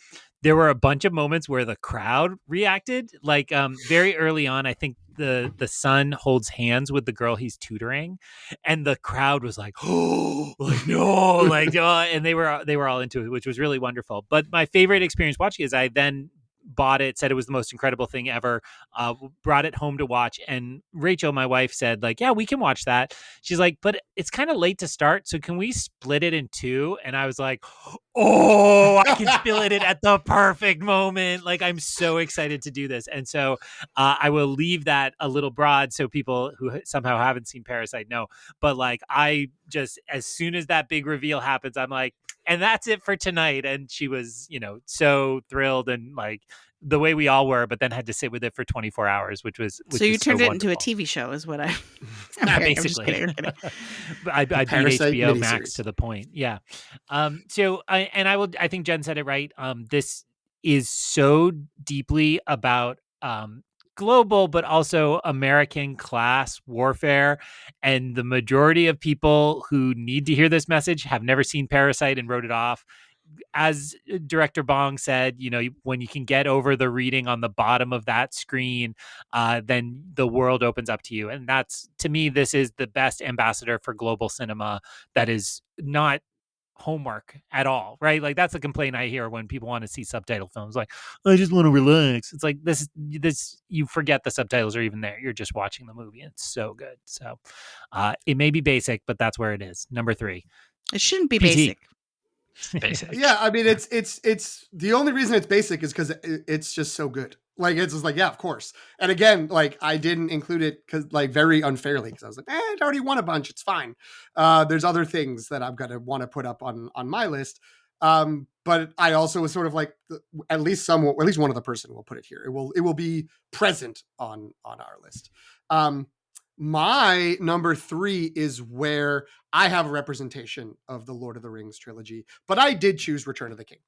there were a bunch of moments where the crowd reacted. Like very early on, I think the son holds hands with the girl he's tutoring, and the crowd was like, oh, like no, like and they were all into it, which was really wonderful. But my favorite experience watching is I then bought it, said it was the most incredible thing ever, brought it home to watch, and Rachel, my wife, said like, yeah, we can watch that. She's like, but it's kind of late to start, so can we split it in 2? And I was like, oh, I can split it at the perfect moment. Like, I'm so excited to do this. And so I will leave that a little broad so people who somehow haven't seen Parasite know. But like, I just, as soon as that big reveal happens, I'm like, and that's it for tonight. And she was, so thrilled, and like the way we all were, but then had to sit with it for 24 hours, which so you turned it wonderful. into a TV show is what I basically. I beat HBO Max to the point. Yeah. I think Jen said it right. This is so deeply about global, but also American class warfare. And the majority of people who need to hear this message have never seen Parasite and wrote it off. as director Bong said, when you can get over the reading on the bottom of that screen, then the world opens up to you. And that's, to me, this is the best ambassador for global cinema that is not homework at all, right? Like that's a complaint I hear when people want to see subtitle films. Like, I just want to relax. It's like this you forget the subtitles are even there. You're just watching the movie. It's so good. So it may be basic, but that's where it is. Number 3. It shouldn't be PT. basic. Basic. Yeah, I mean, it's the only reason it's basic is because it's just so good. Like, it's just like, yeah, of course. And again, like, I didn't include it because, like, very unfairly, because I was like, it already won a bunch. It's fine. There's other things that I'm gonna want to put up on my list. But I also was sort of like, at least one other person will put it here. It will be present on our list. My number 3 is where I have a representation of the Lord of the Rings trilogy, but I did choose Return of the King.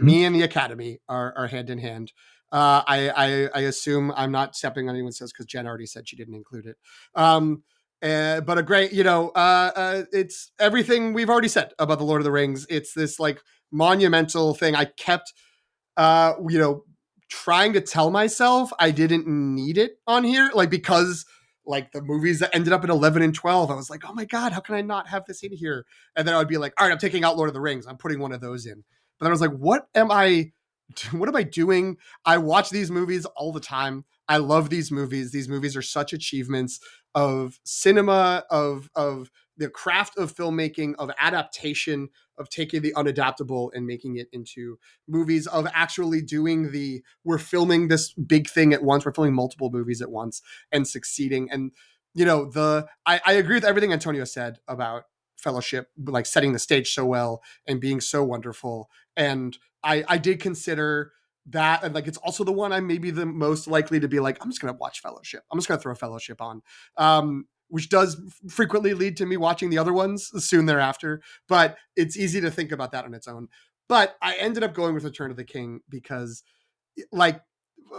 Me and the Academy are hand in hand. I assume I'm not stepping on anyone's toes because Jen already said she didn't include it. But a great, it's everything we've already said about the Lord of the Rings. It's this like monumental thing. I kept, trying to tell myself I didn't need it on here, like, because like the movies that ended up in 11 and 12, I was like, oh my God, how can I not have this in here? And then I would be like, all right, I'm taking out Lord of the Rings. I'm putting one of those in. But then I was like, what am I doing? I watch these movies all the time. I love these movies. These movies are such achievements of cinema, of the craft of filmmaking, of adaptation, of taking the unadaptable and making it into movies, of actually doing we're filming this big thing at once. We're filming multiple movies at once and succeeding. And, I agree with everything Antonio said about Fellowship, like setting the stage so well and being so wonderful. And I did consider that, and like it's also the one I'm maybe the most likely to be like, I'm just gonna watch Fellowship. I'm just gonna throw Fellowship on, which does frequently lead to me watching the other ones soon thereafter. But it's easy to think about that on its own. But I ended up going with Return of the King because, like,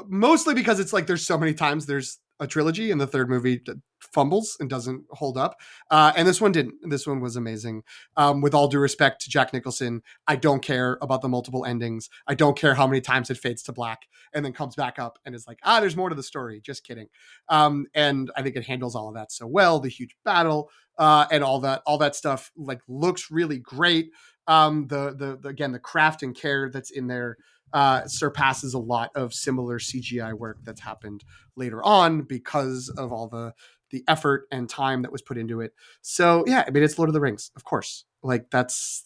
mostly because it's like there's so many times there's a trilogy and the third movie fumbles and doesn't hold up. And this one didn't. This one was amazing. With all due respect to Jack Nicholson, I don't care about the multiple endings. I don't care how many times it fades to black and then comes back up and is like, there's more to the story. Just kidding. And I think it handles all of that so well. The huge battle and all that stuff like looks really great. Again, the craft and care that's in there surpasses a lot of similar CGI work that's happened later on because of all the effort and time that was put into it. So yeah, I mean, it's Lord of the Rings, of course. Like that's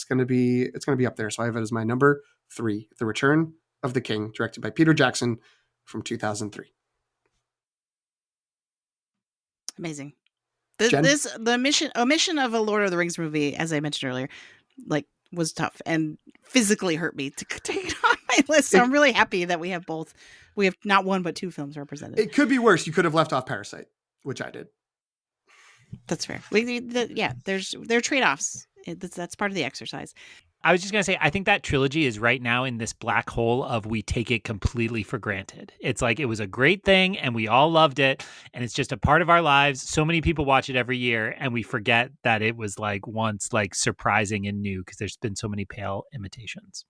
gonna be up there. So I have it as my number 3, The Return of the King, directed by Peter Jackson from 2003. Amazing. Jen? The omission of a Lord of the Rings movie, as I mentioned earlier, like was tough and physically hurt me to take it on my list. So I'm really happy that we have both. We have not one but 2 films represented. It could be worse. You could have left off Parasite, which I did. That's fair. There are trade-offs. That's part of the exercise. I was just going to say, I think that trilogy is right now in this black hole of we take it completely for granted. It's like it was a great thing and we all loved it and it's just a part of our lives. So many people watch it every year and we forget that it was like once like surprising and new because there's been so many pale imitations.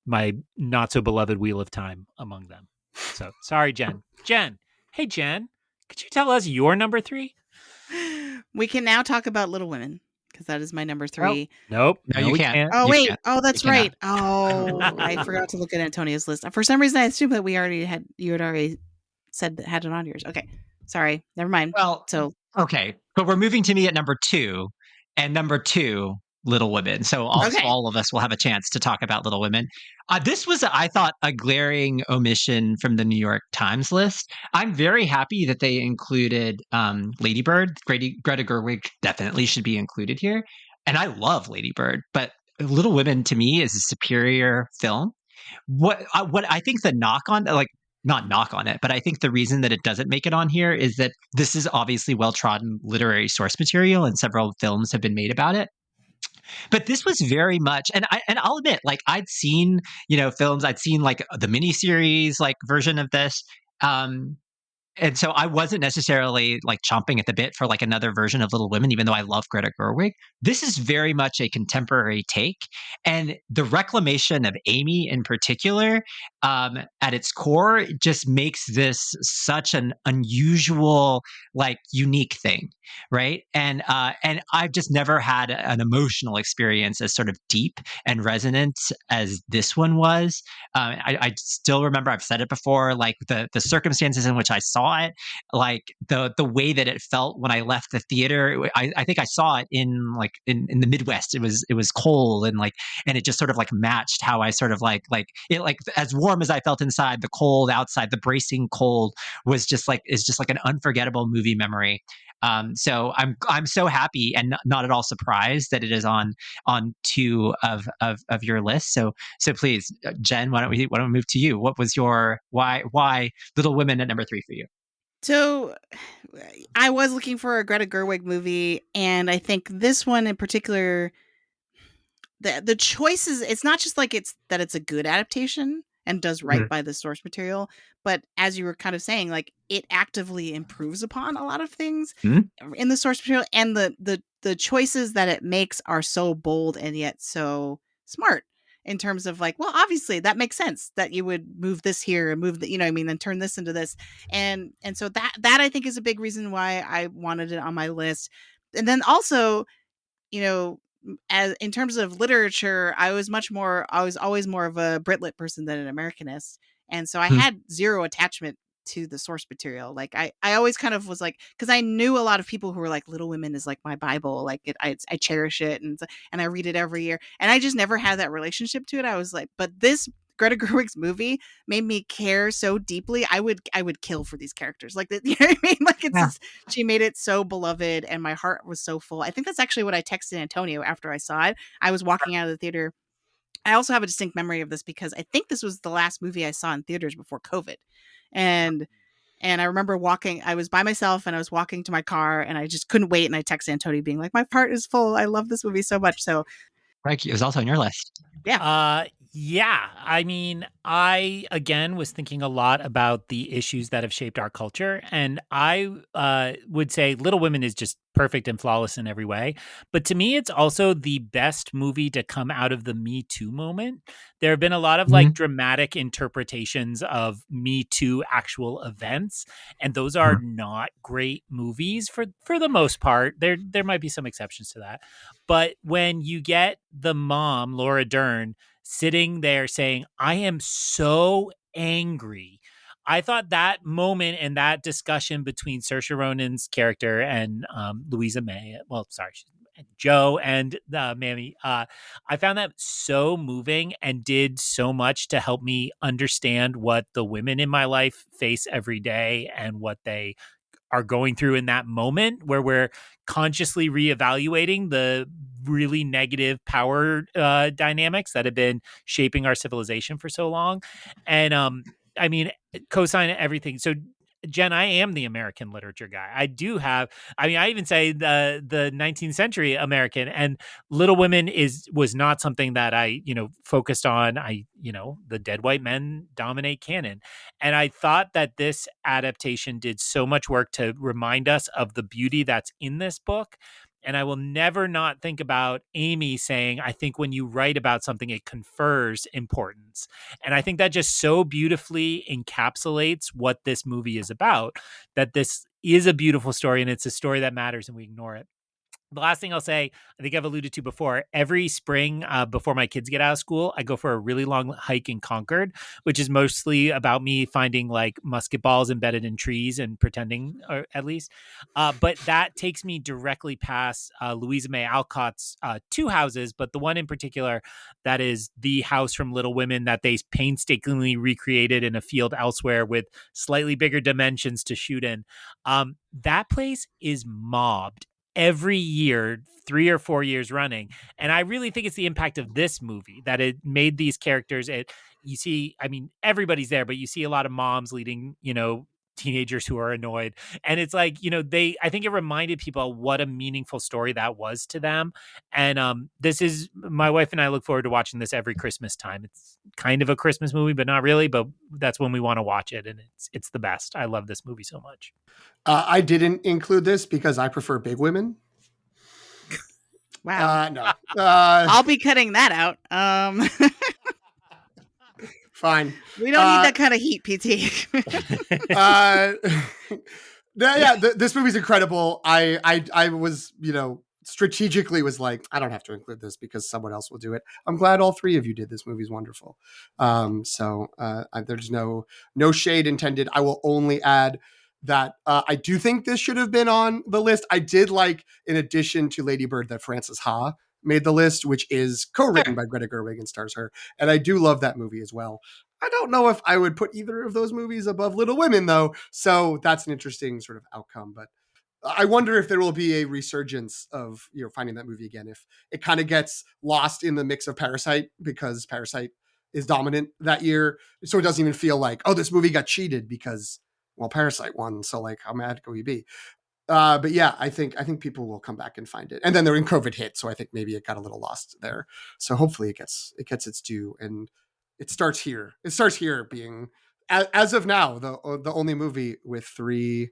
My not so beloved Wheel of Time among them. So sorry, Jen. Hey, Jen, could you tell us your number 3? We can now talk about Little Women. Because that is my number 3. Nope. No, you can't. Oh, You wait. can't. Oh, that's You right. Oh, I forgot to look at Antonio's list. For some reason, I assumed that you had already said that had it on yours. Okay. Sorry. Never mind. Well, So, okay. But we're moving to me at number 2. And number 2, Little Women. So also Okay. all of us will have a chance to talk about Little Women. This was, I thought, a glaring omission from the New York Times list. I'm very happy that they included Lady Bird. Greta Gerwig definitely should be included here. And I love Lady Bird, but Little Women to me is a superior film. What I think the knock on, like, not knock on it, but I think the reason that it doesn't make it on here is that this is obviously well-trodden literary source material and several films have been made about it. But this was very much, and I'll admit, like I'd seen, films, I'd seen like the miniseries like version of this. and so I wasn't necessarily like chomping at the bit for like another version of Little Women, even though I love Greta Gerwig. This is very much a contemporary take, and the reclamation of Amy in particular, at its core, just makes this such an unusual, like unique thing, right? And I've just never had an emotional experience as sort of deep and resonant as this one was. I still remember, I've said it before, like the circumstances in which I saw it, like the way that it felt when I left the theater. I think I saw it in the Midwest. It was cold, and like, and it just sort of like matched how I sort of like it, like as warm as I felt inside, the cold outside, the bracing cold was just like, is just like an unforgettable movie memory. So I'm so happy and not at all surprised that it is on two of your list. So please, Jen, why don't we move to you? What was your why Little Women at number 3 for you? So I was looking for a Greta Gerwig movie, and I think this one in particular, the choices, it's not just like it's a good adaptation and does right by the source material, but as you were kind of saying, like it actively improves upon a lot of things in the source material, and the choices that it makes are so bold and yet so smart in terms of like, well, obviously that makes sense that you would move this here and move the, you know what I mean, and turn this into this. And so that I think is a big reason why I wanted it on my list. And then also, you know, as in terms of literature, I was always more of a Brit-lit person than an Americanist. And so I had zero attachment to the source material. Like I always kind of was like, because I knew a lot of people who were like, Little Women is like my Bible. Like I cherish it, and I read it every year. And I just never had that relationship to it. I was like, but this Greta Gerwig's movie made me care so deeply. I would kill for these characters. Like, you know what I mean? Like she made it so beloved, and my heart was so full. I think that's actually what I texted Antonio after I saw it. I was walking out of the theater. I also have a distinct memory of this because I think this was the last movie I saw in theaters before COVID. And I remember I was by myself and I was walking to my car and I just couldn't wait. And I texted Antonio being like, my heart is full. I love this movie so much. So Right, it was also on your list. Yeah. I mean, I again was thinking a lot about the issues that have shaped our culture, and I would say Little Women is just perfect and flawless in every way. But to me, it's also the best movie to come out of the Me Too moment. There have been a lot of like dramatic interpretations of Me Too actual events, and those are not great movies for the most part. There might be some exceptions to that, but when you get the mom, Laura Dern, sitting there saying, I am so angry. I thought that moment and that discussion between Saoirse Ronan's character and Louisa May, Joe and Mammy, I found that so moving and did so much to help me understand what the women in my life face every day and what they are going through in that moment, where we're consciously reevaluating the really negative power dynamics that have been shaping our civilization for so long. And I mean, co-sign everything. So Jen, I am the American literature guy. I even say the 19th century American, and Little Women was not something that I, focused on. The dead white men dominate canon. And I thought that this adaptation did so much work to remind us of the beauty that's in this book. And I will never not think about Amy saying, I think when you write about something, it confers importance. And I think that just so beautifully encapsulates what this movie is about, that this is a beautiful story and it's a story that matters and we ignore it. The last thing I'll say, I think I've alluded to before, every spring before my kids get out of school, I go for a really long hike in Concord, which is mostly about me finding like musket balls embedded in trees and pretending, or at least. But that takes me directly past Louisa May Alcott's two houses, but the one in particular that is the house from Little Women that they painstakingly recreated in a field elsewhere with slightly bigger dimensions to shoot in. That place is mobbed every year, 3 or 4 years running. And I really think it's the impact of this movie that it made these characters, you see, I mean, everybody's there, but you see a lot of moms leading, teenagers who are annoyed. And it's like, I think it reminded people what a meaningful story that was to them. And this is, my wife and I look forward to watching this every Christmas time. It's kind of a Christmas movie, but not really, but that's when we want to watch it. And it's the best. I love this movie so much. I didn't include this because I prefer big women. Wow. No. I'll be cutting that out. Fine. We don't need that kind of heat, PT. This movie's incredible. I was, strategically was like, I don't have to include this because someone else will do it. I'm glad all three of you did. This movie's wonderful. There's no shade intended. I will only add that I do think this should have been on the list. I did like, in addition to Lady Bird, that Frances Ha made the list, which is co-written by Greta Gerwig and stars her. And I do love that movie as well. I don't know if I would put either of those movies above Little Women, though. So that's an interesting sort of outcome. But I wonder if there will be a resurgence of, finding that movie again, if it kind of gets lost in the mix of Parasite, because Parasite is dominant that year. So it doesn't even feel like, oh, this movie got cheated because, well, Parasite won. So like, how mad could we be? But yeah, I think people will come back and find it. And then they're in COVID hit. So I think maybe it got a little lost there. So hopefully it gets its due. And it starts here. It starts here being, as of now, the only movie with three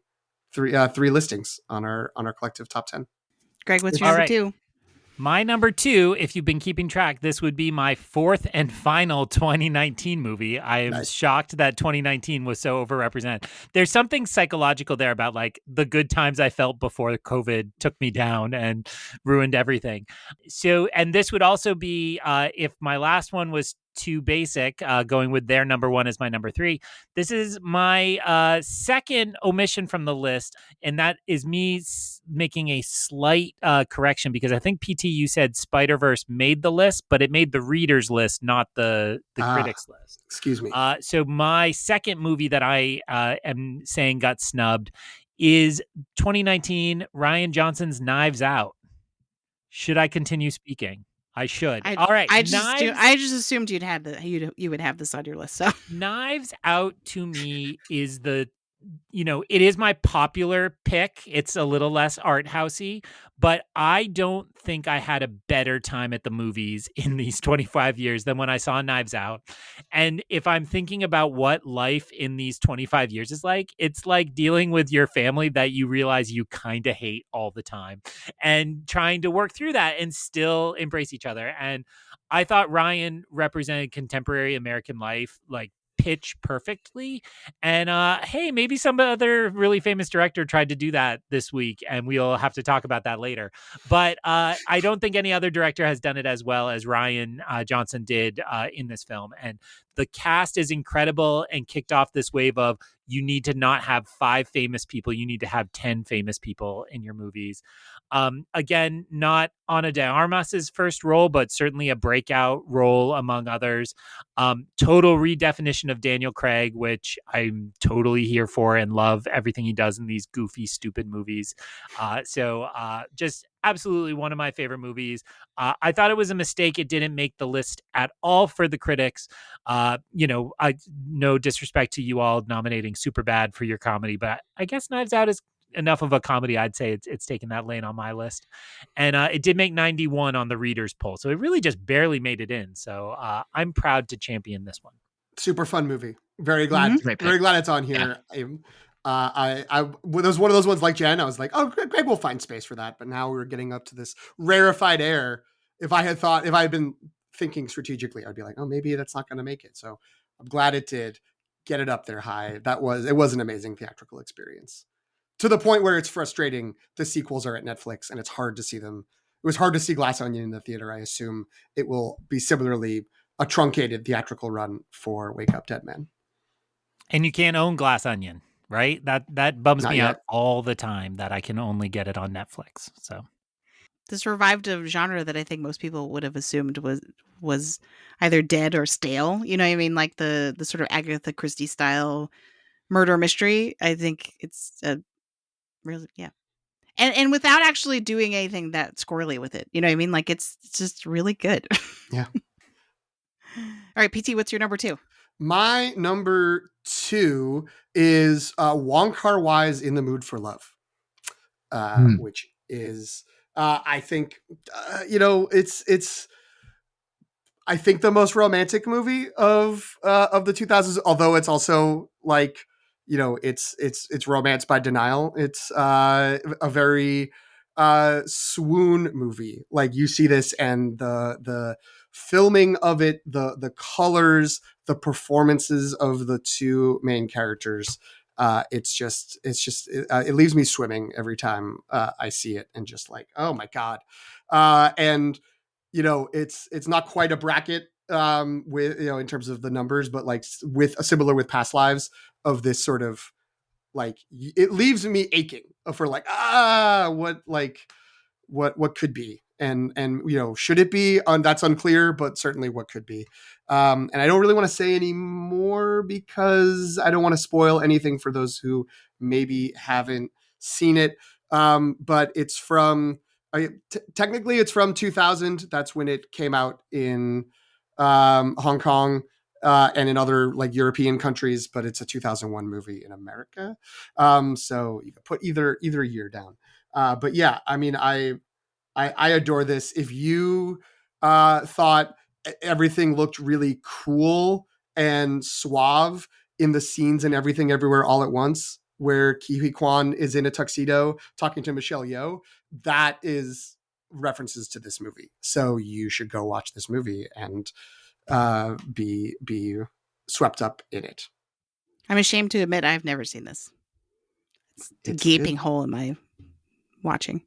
listings on our collective top 10. Greg, what's your number two? My number two, if you've been keeping track, this would be my fourth and final 2019 movie. I am shocked that 2019 was so overrepresented. There's something psychological there about like the good times I felt before COVID took me down and ruined everything. So, and this would also be, if my last one was too basic, going with their number one as my number three. This is my second omission from the list, and that is me making a slight correction, because I think, PT, you said Spider-Verse made the list, but it made the readers list, not the critics list. Excuse me. So my second movie that I am saying got snubbed is 2019 Rian Johnson's Knives Out. Should I continue speaking? I should. All right. I just assumed you would have this on your list. So Knives Out to me is it is my popular pick. It's a little less art housey, but I don't think I had a better time at the movies in these 25 years than when I saw Knives Out. And if I'm thinking about what life in these 25 years is like, it's like dealing with your family that you realize you kind of hate all the time and trying to work through that and still embrace each other. And I thought Ryan represented contemporary American life like pitch perfectly. And hey, maybe some other really famous director tried to do that this week, and we'll have to talk about that later. But I don't think any other director has done it as well as Rian Johnson did in this film. And the cast is incredible and kicked off this wave of you need to not have 5 famous people. You need to have 10 famous people in your movies. Again, not Ana de Armas's first role, but certainly a breakout role among others. Total redefinition of Daniel Craig, which I'm totally here for and love everything he does in these goofy, stupid movies. So just absolutely one of my favorite movies. I thought it was a mistake it didn't make the list at all for the critics. No disrespect to you all nominating Superbad for your comedy, but I guess Knives Out is enough of a comedy. I'd say it's taken that lane on my list. And it did make 91 on the readers poll, so it really just barely made it in. So I'm proud to champion this one. Super fun movie. Very glad. Mm-hmm. Very glad it's on here. Yeah. I was one of those ones like Jen. I was like, oh, Greg will find space for that. But now we're getting up to this rarefied air. If I had been thinking strategically, I'd be like, oh, maybe that's not going to make it. So I'm glad it did get it up there high. It was an amazing theatrical experience, to the point where it's frustrating. The sequels are at Netflix and it's hard to see them. It was hard to see Glass Onion in the theater. I assume it will be similarly a truncated theatrical run for Wake Up Dead Men. And you can't own Glass Onion, right? That bums me out yet. all the time that I can only get it on Netflix. So this revived a genre that I think most people would have assumed was either dead or stale. You know what I mean? Like the sort of Agatha Christie style murder mystery. I think it's a really, yeah. And without actually doing anything that squirrely with it. You know what I mean? Like it's just really good. Yeah. All right, PT, what's your number 2? My number 2 is Wong Kar-wai's In the Mood for Love, which is I think it's I think the most romantic movie of the 2000s, although it's also like, it's romance by denial. It's a very swoon movie. Like, you see this, and the filming of it, the colors, the performances of the two main characters. It leaves me swimming every time I see it, and just like, oh my God. And it's not quite a bracket with, in terms of the numbers, but like with a similar with Past Lives, of this sort of like, it leaves me aching for like, what could be, and should it be, that's unclear, but certainly what could be. And I don't really want to say any more, because I don't want to spoil anything for those who maybe haven't seen it. But it's from technically it's from 2000. That's when it came out in Hong Kong and in other like European countries, but it's a 2001 movie in America. So you can put either year down. But yeah, I mean, I adore this. If you thought everything looked really cool and suave in the scenes and Everything Everywhere All at Once, where Ke Huy Quan is in a tuxedo talking to Michelle Yeoh, that is references to this movie. So you should go watch this movie and be swept up in it. I'm ashamed to admit I've never seen this. It's a gaping hole in my watching.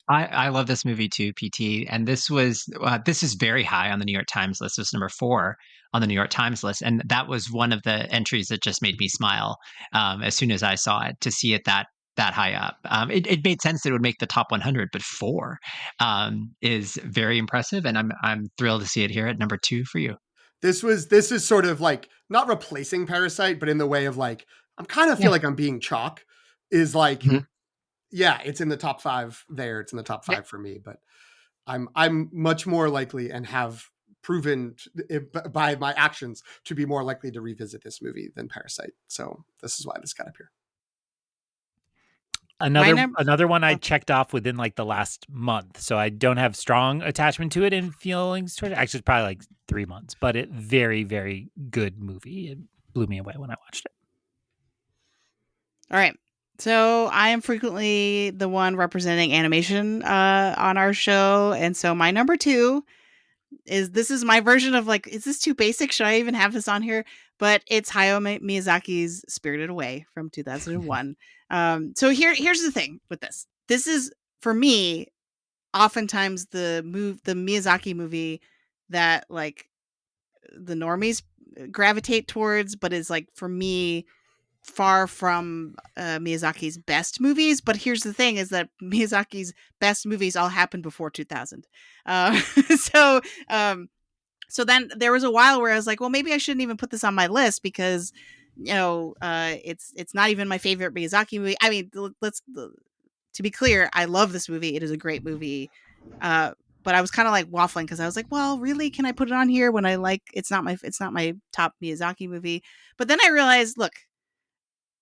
I love this movie too, PT. And this is very high on the New York Times list. This was number 4 on the New York Times list, and that was one of the entries that just made me smile as soon as I saw it. To see it that high up, it made sense that it would make the top 100, but 4 is very impressive, and I'm thrilled to see it here at number 2 for you. This is sort of like not replacing Parasite, but in the way of like, I'm kind of feel like I'm being chalk. Is like. Mm-hmm. Yeah, it's in the top 5 there. It's in the top 5 for me, but I'm much more likely, and have proven by my actions, to be more likely to revisit this movie than Parasite. So this is why this got up here. Another one I checked off within like the last month, so I don't have strong attachment to it and feelings toward it. Actually, it's probably like 3 months, but it very, very good movie. It blew me away when I watched it. All right. So I am frequently the one representing animation on our show. And so my number 2 is my version of like, is this too basic? Should I even have this on here? But it's Hayao Miyazaki's Spirited Away from 2001. So here's the thing with this. This is, for me, oftentimes the Miyazaki movie that like the normies gravitate towards, but is like, for me, far from Miyazaki's best movies. But here's the thing, is that Miyazaki's best movies all happened before 2000. So then there was a while where I was like, well, maybe I shouldn't even put this on my list, because it's not even my favorite Miyazaki movie. I mean, to be clear, I love this movie. It is a great movie. But I was kind of like waffling, because I was like, well, really, can I put it on here when I like, it's not my top Miyazaki movie. But then I realized, look,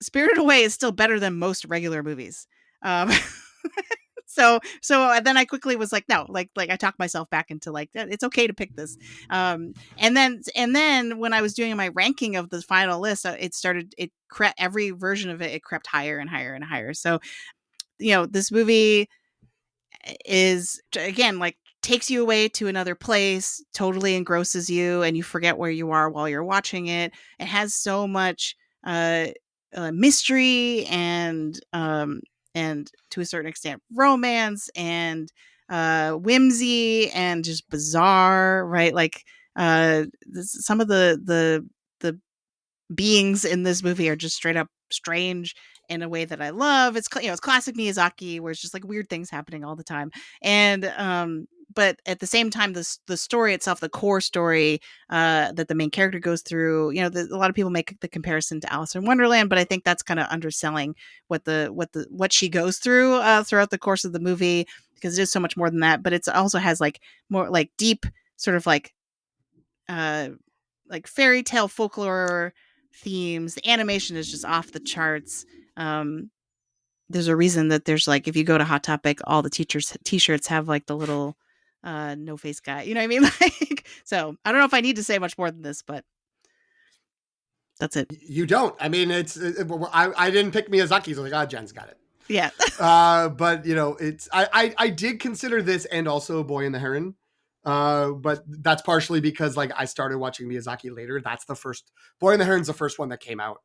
Spirited Away is still better than most regular movies. So then I quickly was like, no, like I talked myself back into like, it's okay to pick this. And then when I was doing my ranking of the final list, every version of it crept higher and higher and higher. So, this movie is, again, like, takes you away to another place, totally engrosses you, and you forget where you are while you're watching it. It has so much mystery and to a certain extent romance and whimsy and just bizarre, right? Like some of the beings in this movie are just straight up strange in a way that I love. It's it's classic Miyazaki, where it's just like weird things happening all the time. And but at the same time, the story itself, the core story that the main character goes through, a lot of people make the comparison to Alice in Wonderland, but I think that's kind of underselling what she goes through throughout the course of the movie, because it is so much more than that. But it also has like more like deep sort of like like fairy tale folklore themes. The animation is just off the charts. There's a reason that there's like, if you go to Hot Topic, all the teachers' t-shirts have like the little no face guy. You know what I mean? Like, so I don't know if I need to say much more than this, but that's it. You don't. I mean, I didn't pick Miyazaki, so I was like, Jen's got it. Yeah. But it's I did consider this and also Boy and the Heron. But that's partially because like I started watching Miyazaki later. That's the first Boy and the Heron's the first one that came out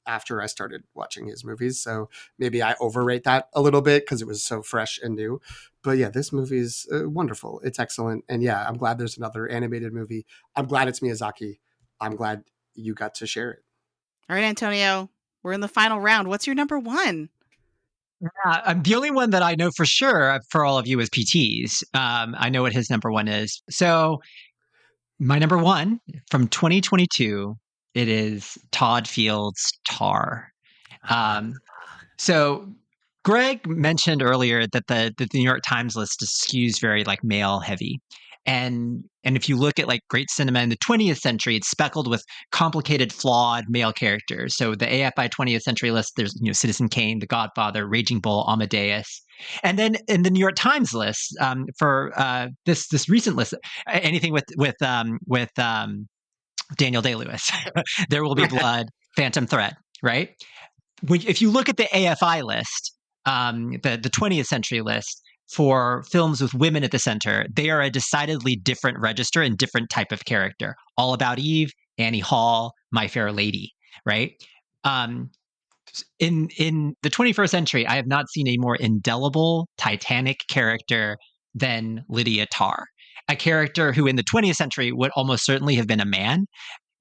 after I started watching his movies. So maybe I overrate that a little bit because it was so fresh and new. But yeah, this movie is wonderful. It's excellent. And yeah, I'm glad there's another animated movie. I'm glad it's Miyazaki. I'm glad you got to share it. All right, Antonio, we're in the final round. What's your number one? The only one that I know for sure for all of you is PT's. I know what his number one is. So my number one from 2022, it is Todd Field's Tar. So Greg mentioned earlier that the New York Times list skews very like male heavy. And if you look at like great cinema in the 20th century, it's speckled with complicated, flawed male characters. So the AFI 20th century list, there's Citizen Kane, The Godfather, Raging Bull, Amadeus, and then in the New York Times list for this recent list, anything with Daniel Day-Lewis, There Will Be Blood, Phantom Thread, right? If you look at the AFI list, the 20th century list, for films with women at the center, they are a decidedly different register and different type of character. All About Eve, Annie Hall, My Fair Lady, right? In the 21st century, I have not seen a more indelible Titanic character than Lydia Tarr, a character who in the 20th century would almost certainly have been a man.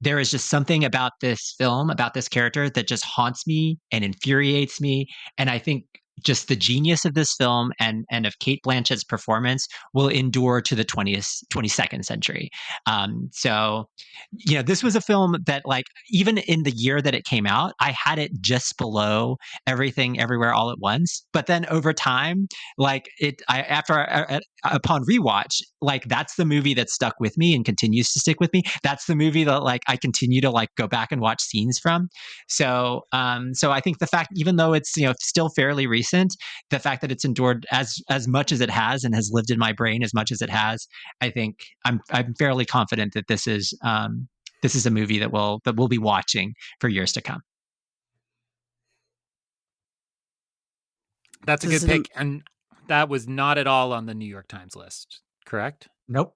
There is just something about this film, about this character that just haunts me and infuriates me. And I think just the genius of this film and of Cate Blanchett's performance will endure to the 22nd century. So, this was a film that like, even in the year that it came out, I had it just below Everything Everywhere All at Once. But then over time, like upon rewatch, like that's the movie that stuck with me and continues to stick with me. That's the movie that like I continue to like go back and watch scenes from. So I think the fact, even though it's still fairly recent, the fact that it's endured as much as it has and has lived in my brain as much as it has, I think I'm fairly confident that this is a movie that we'll be watching for years to come. That's a good pick, and that was not at all on the New York Times list, correct? Nope.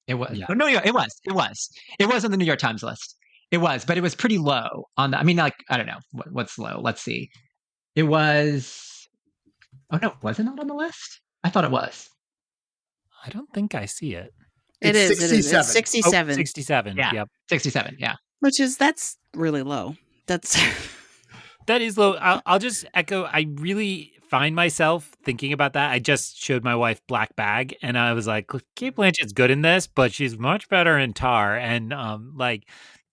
It was. Yeah. Oh, no, it was. It was on the New York Times list. It was, but it was pretty low on the. I mean, like I don't know what's low. Let's see. It was. Oh no, was it not on the list? I thought it was. I don't think I see it. It is 67. It's 67. 67. Yeah. Yep. 67. Yeah. That's really low. That is low. I'll just echo. I really find myself thinking about that. I just showed my wife Black Bag, and I was like, Cate Blanchett's good in this, but she's much better in Tar. And like,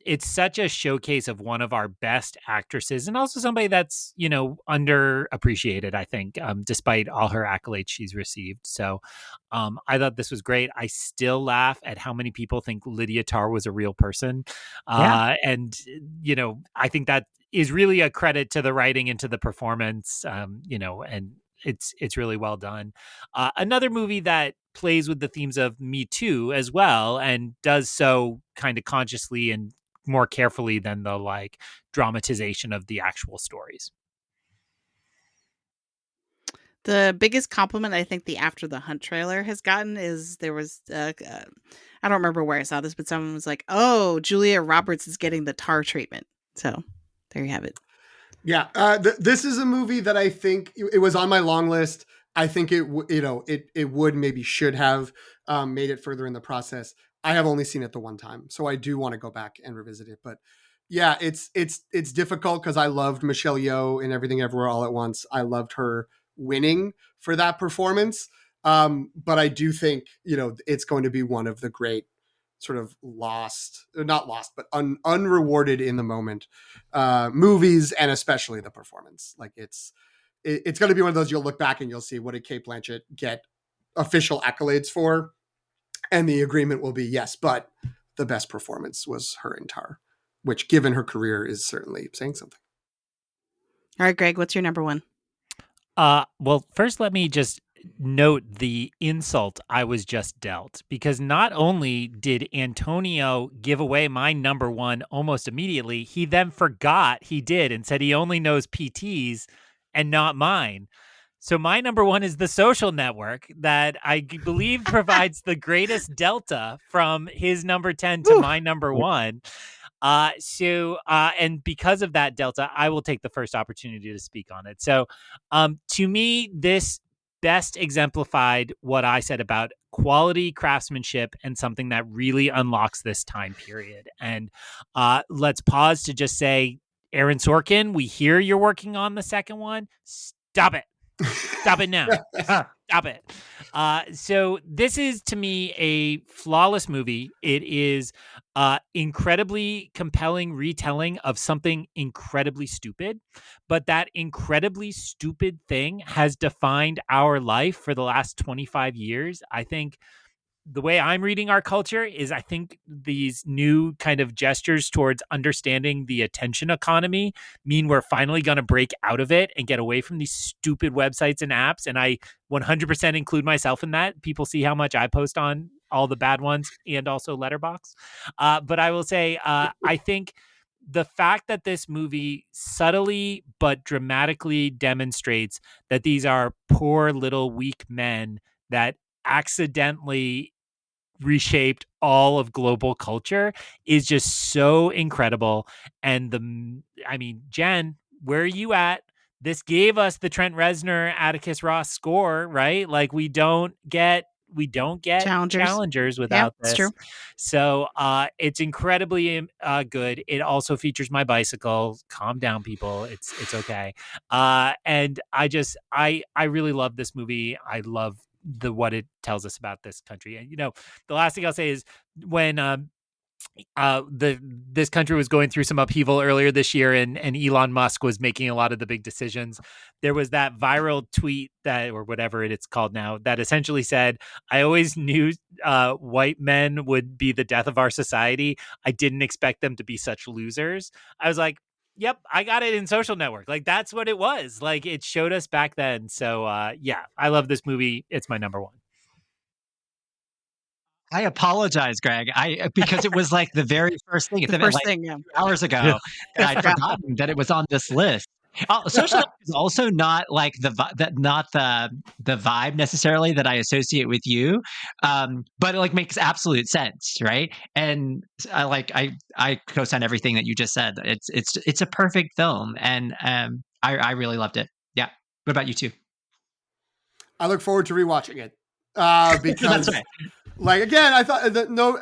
it's such a showcase of one of our best actresses, and also somebody that's underappreciated, I think, despite all her accolades she's received. So I thought this was great. I still laugh at how many people think Lydia Tarr was a real person. And I think that is really a credit to the writing and to the performance, and it's really well done. Another movie that plays with the themes of Me Too as well, and does so kind of consciously and more carefully than the like dramatization of the actual stories. The biggest compliment I think the After the Hunt trailer has gotten is there was, I don't remember where I saw this, but someone was like, "Oh, Julia Roberts is getting the Tar treatment." So there you have it. Yeah, this is a movie that I think it was on my long list. I think it would maybe should have made it further in the process. I have only seen it the one time, so I do want to go back and revisit it. But yeah, it's difficult because I loved Michelle Yeoh in Everything Everywhere All at Once. I loved her winning for that performance. But I do think it's going to be one of the great sort of not lost, but unrewarded in the moment movies, and especially the performance. Like it's going to be one of those you'll look back and you'll see, what did Cate Blanchett get official accolades for? And the agreement will be yes, but the best performance was her in Tar, which given her career is certainly saying something. All right, Greg, what's your number one? Well, first let me just note the insult I was just dealt, because not only did Antonio give away my number one almost immediately, he then forgot he did and said he only knows PT's and not mine. So my number one is The Social Network, that I believe provides the greatest delta from his number 10 to my number one. And because of that delta, I will take the first opportunity to speak on it. So, to me, this best exemplified what I said about quality craftsmanship and something that really unlocks this time period. And let's pause to just say, Aaron Sorkin, we hear you're working on the second one. Stop it. Stop it now. Stop it. So this is, to me, a flawless movie. It is incredibly compelling retelling of something incredibly stupid, but that incredibly stupid thing has defined our life for the last 25 years. I think the way I'm reading our culture is, I think these new kind of gestures towards understanding the attention economy mean we're finally going to break out of it and get away from these stupid websites and apps. And I 100% include myself in that. People see how much I post on all the bad ones and also Letterboxd. But I will say, I think the fact that this movie subtly but dramatically demonstrates that these are poor little weak men that accidentally reshaped all of global culture is just so incredible. And Jen, where are you at? This gave us the Trent Reznor, Atticus Ross score, right? Like we don't get challengers without this. It's true. So it's incredibly good. It also features my bicycle. Calm down, people. It's okay. And I really love this movie. I love what it tells us about this country. And the last thing I'll say is, when this country was going through some upheaval earlier this year, and Elon Musk was making a lot of the big decisions, there was that viral tweet or whatever it's called now, that essentially said, I always knew white men would be the death of our society. I didn't expect them to be such losers. I was like, yep, I got it in Social Network. Like, that's what it was. Like, it showed us back then. So, yeah, I love this movie. It's my number one. I apologize, Greg. Because it was like the very first thing. The first thing, 2 hours ago, that I'd forgotten that it was on this list. Social Network is also not like the vibe necessarily that I associate with you, but it like makes absolute sense, right? And I co-sign everything that you just said. It's a perfect film, and I really loved it. Yeah. What about you two? I look forward to rewatching it because, That's right. like, again, I thought I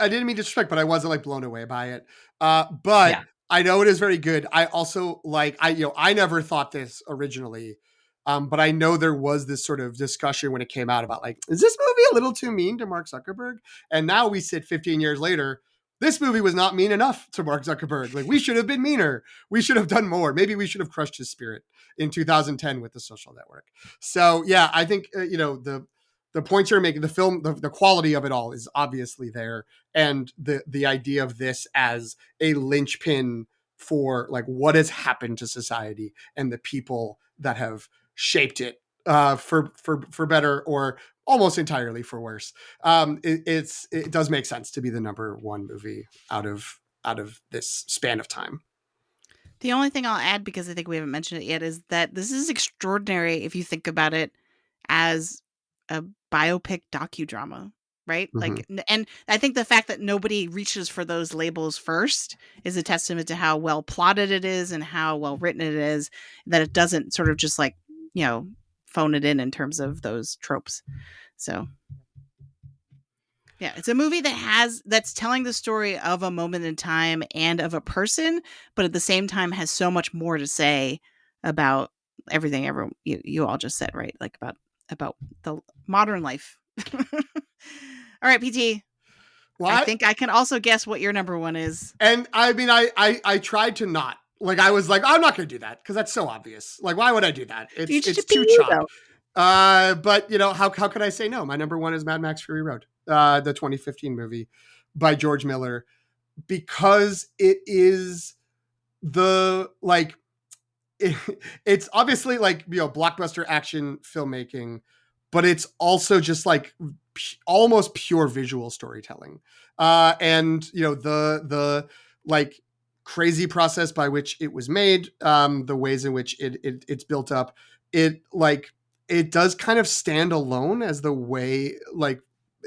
didn't mean disrespect, but I wasn't like blown away by it. But yeah. I know it is very good. I also I never thought this originally, but I know there was this sort of discussion when it came out about like, is this movie a little too mean to Mark Zuckerberg? And now we sit 15 years later. This movie was not mean enough to Mark Zuckerberg. Like, we should have been meaner. We should have done more. Maybe we should have crushed his spirit in 2010 with The Social Network. So yeah, I think the points you're making, the film, the quality of it all is obviously there. And the idea of this as a linchpin for like what has happened to society and the people that have shaped it for better or almost entirely for worse. It does make sense to be the number one movie out of this span of time. The only thing I'll add, because I think we haven't mentioned it yet, is that this is extraordinary if you think about it as a biopic docudrama, right? Mm-hmm. Like, and I think the fact that nobody reaches for those labels first is a testament to how well plotted it is and how well written it is, that it doesn't sort of just like, phone it in terms of those tropes. So yeah, it's a movie that's telling the story of a moment in time and of a person, but at the same time has so much more to say about everything you all just said, right? Like about the modern life. All right, PT. Well, I think I can also guess what your number one is. And I mean, I tried to not. Like, I was like, I'm not going to do that because that's so obvious. Like, why would I do that? It's too chopped. But how could I say no? My number one is Mad Max Fury Road, the 2015 movie by George Miller. because it is the like it's obviously like, you know, blockbuster action filmmaking, but it's also just like almost pure visual storytelling. And you know, the like crazy process by which it was made, the ways in which it's built up, it like it does kind of stand alone as the way, like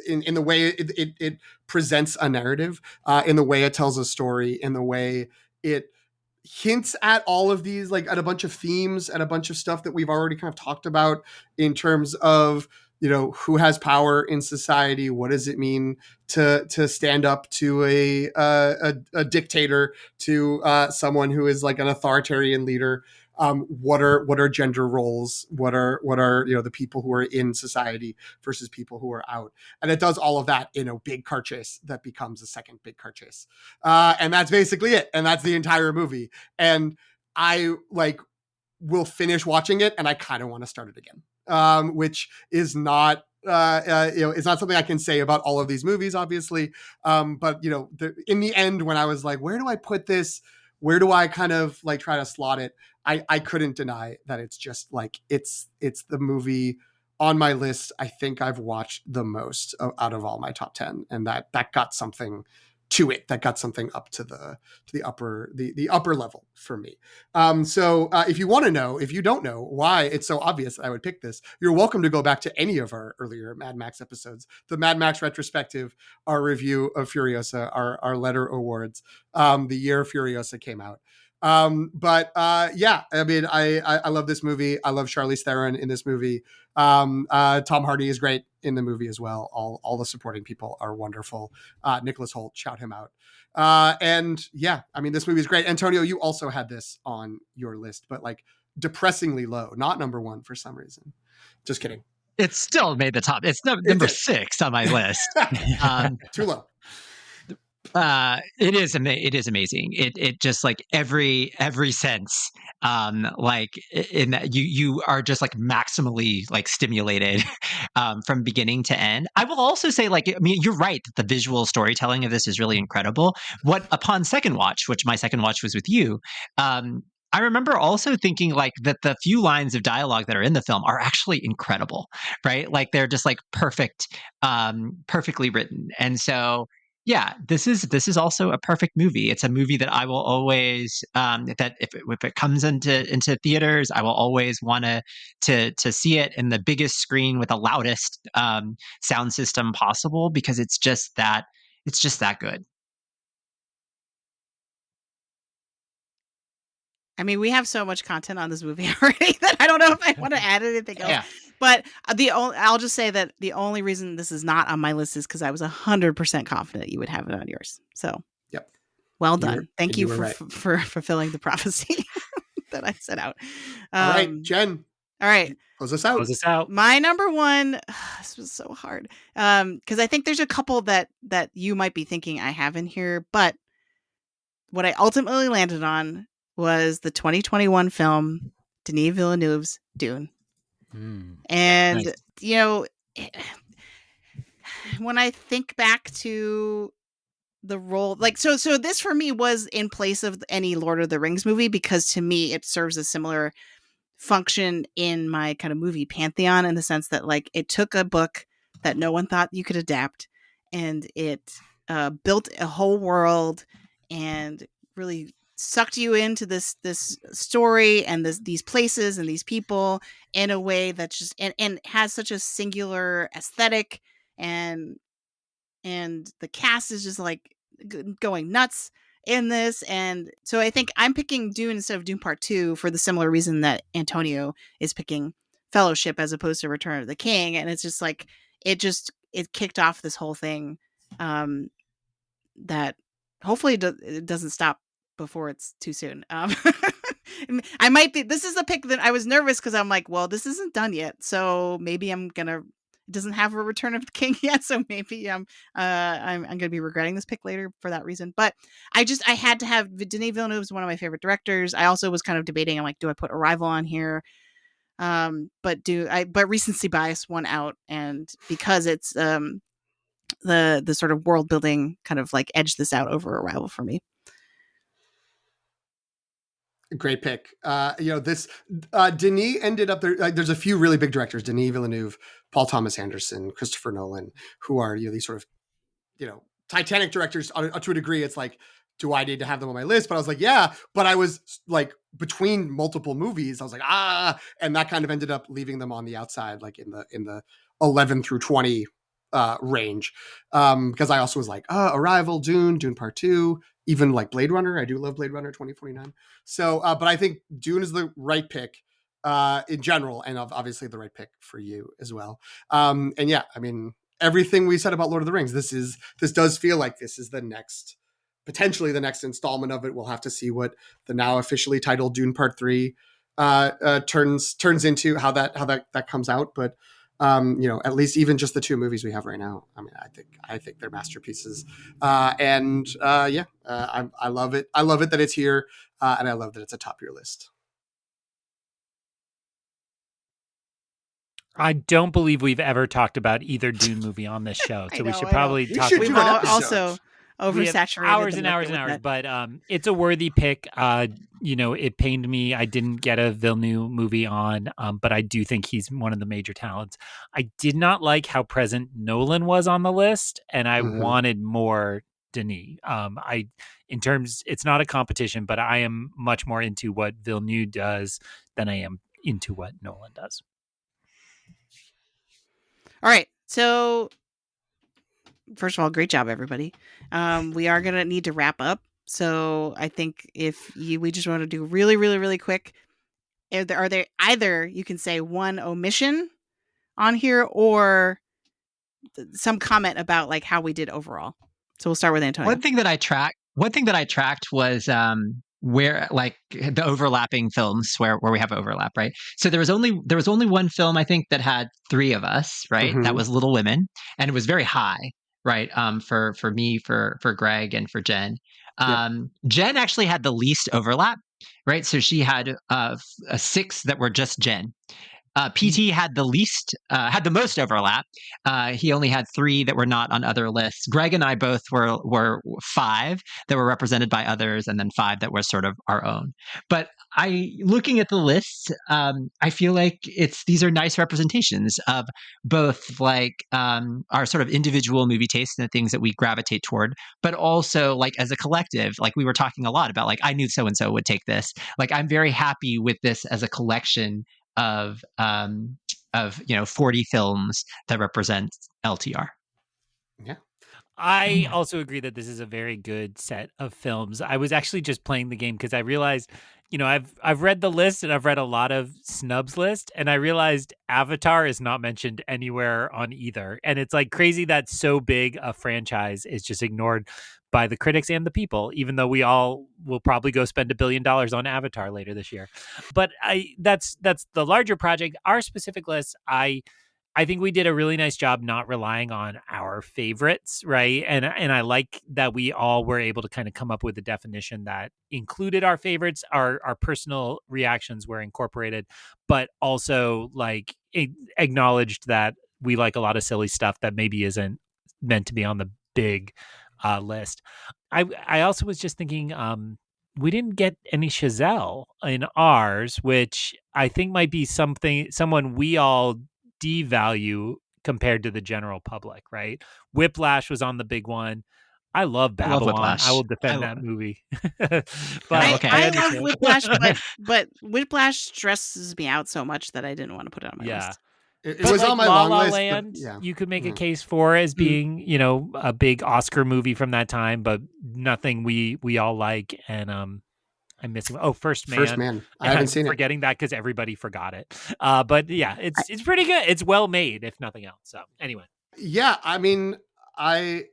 in the way it presents a narrative, in the way it tells a story, in the way it hints at all of these, like at a bunch of themes and a bunch of stuff that we've already kind of talked about in terms of, you know, who has power in society, what does it mean to stand up to a dictator, to someone who is like an authoritarian leader. What are gender roles? What are you know, the people who are in society versus people who are out? And it does all of that in a big car chase that becomes a second big car chase, and that's basically it. And that's the entire movie. And I like will finish watching it, and I kind of want to start it again, which is not. You know, it's not something I can say about all of these movies, obviously. But you know, in the end, when I was like, where do I put this? Where do I kind of like try to slot it? I couldn't deny that it's just like it's the movie on my list I think I've watched the most out of all my top 10, and that got something to it, that got something up to the upper level for me. So if you want to know, if you don't know why it's so obvious I would pick this, you're welcome to go back to any of our earlier Mad Max episodes, the Mad Max retrospective, our review of Furiosa, our letter awards, the year Furiosa came out. But yeah, I mean, I love this movie. I love Charlize Theron in this movie. Tom Hardy is great in the movie as well. All the supporting people are wonderful. Nicholas Hoult, shout him out. And yeah, I mean, this movie is great. Antonio, you also had this on your list, but like depressingly low, not number one for some reason. Just kidding. It still made the top. It's number 6 on my list. Too low. It is amazing. It just like every sense, like in that you are just like maximally like stimulated from beginning to end. I will also say, like, I mean, you're right that the visual storytelling of this is really incredible. What upon second watch, which my second watch was with you, I remember also thinking like that the few lines of dialogue that are in the film are actually incredible, right? Like they're just like perfect, perfectly written. And so yeah, this is also a perfect movie. It's a movie that I will always, that if it comes into theaters, I will always want to see it in the biggest screen with the loudest sound system possible, because it's just that good. I mean, we have so much content on this movie already that I don't know if I want to add anything else. Yeah. But I'll just say that the only reason this is not on my list is because I was 100% confident you would have it on yours. So, yep. Well done. Thank you right. for fulfilling the prophecy that I set out. All right, Jen. All right. Close us out. My number one. This was so hard. Because I think there's a couple that you might be thinking I have in here, but what I ultimately landed on was the 2021 film Denis Villeneuve's Dune. And nice. You know, when I think back to the role, like so this for me was in place of any Lord of the Rings movie, because to me it serves a similar function in my kind of movie pantheon, in the sense that like it took a book that no one thought you could adapt, and it built a whole world and really sucked you into this story and these places and these people in a way that's just and has such a singular aesthetic, and the cast is just like going nuts in this. And so I think I'm picking Dune instead of Dune Part 2 for the similar reason that Antonio is picking Fellowship as opposed to Return of the King. And it's just like it kicked off this whole thing that hopefully it doesn't stop before it's too soon. I might be, this is a pick that I was nervous because I'm like, well, this isn't done yet, so maybe it doesn't have a Return of the King yet, so maybe I'm gonna be regretting this pick later for that reason. But I had to have Denis Villeneuve is one of my favorite directors. I also was kind of debating, I'm like, do I put Arrival on here? But recency bias won out, and because it's the sort of world building kind of like edged this out over Arrival for me. Great pick. This Denis ended up there. There's a few really big directors: Denis Villeneuve, Paul Thomas Anderson, Christopher Nolan, who are these sort of Titanic directors to a degree. It's like, do I need to have them on my list? But I was like, yeah. But I was like between multiple movies. I was like, and that kind of ended up leaving them on the outside, like in the 11 through 20 range, because I also was like, Arrival, Dune Part 2. Even like Blade Runner. I do love Blade Runner 2049. So, but I think Dune is the right pick in general, and obviously the right pick for you as well. And yeah, I mean, everything we said about Lord of the Rings, this does feel like this is potentially the next installment of it. We'll have to see what the now officially titled Dune Part 3 turns into, how that comes out. But at least even just the two movies we have right now, I mean, I think they're masterpieces. I love it. I love it that it's here, and I love that it's atop your list. I don't believe we've ever talked about either Dune movie on this show, so we should probably talk. We've also oversaturated hours and hours and hours, but it's a worthy pick. It pained me I didn't get a Villeneuve movie on, but I do think he's one of the major talents. I did not like how present Nolan was on the list, and I wanted more Denis. It's not a competition, but I am much more into what Villeneuve does than I am into what Nolan does. All right, so first of all, great job, everybody. We are going to need to wrap up. So I think we just want to do really, really, really quick. Are there either you can say one omission on here or some comment about like how we did overall. So we'll start with Antonio. One thing that I tracked was where like the overlapping films where we have overlap, right? So there was only one film I think that had three of us, right? That was Little Women, and it was very high. Right. For me, for Greg, and for Jen. Jen actually had the least overlap, right? So she had 6 that were just Jen. PT had the most overlap. He only had 3 that were not on other lists. Greg and I both were 5 that were represented by others, and then 5 that were sort of our own. But looking at the lists, I feel like these are nice representations of both like our sort of individual movie tastes and the things that we gravitate toward, but also like as a collective. Like we were talking a lot about, like I knew so and so would take this. Like I'm very happy with this as a collection of 40 films that represent LTR. Yeah. I also agree that this is a very good set of films. I was actually just playing the game because I realized, I've read the list and I've read a lot of snubs list, and I realized Avatar is not mentioned anywhere on either. And it's like crazy that so big a franchise is just ignored by the critics and the people, even though we all will probably go spend $1 billion on Avatar later this year. But that's the larger project. Our specific list, I think we did a really nice job not relying on our favorites, right? And I like that we all were able to kind of come up with a definition that included our favorites, our personal reactions were incorporated, but also like acknowledged that we like a lot of silly stuff that maybe isn't meant to be on the big list. I also was just thinking, we didn't get any Chazelle in ours, which I think might be someone we all devalue compared to the general public, right? Whiplash was on the big one. I love Babylon. I will defend that movie. But I love Whiplash, but Whiplash stresses me out so much that I didn't want to put it on my list. It was on my long list. Land, you could make a case for as being, a big Oscar movie from that time, but nothing we all like. And I'm missing. First Man. First Man. I haven't seen it. Forgetting that because everybody forgot it. But yeah, it's pretty good. It's well made, if nothing else. So anyway. Yeah, I mean, I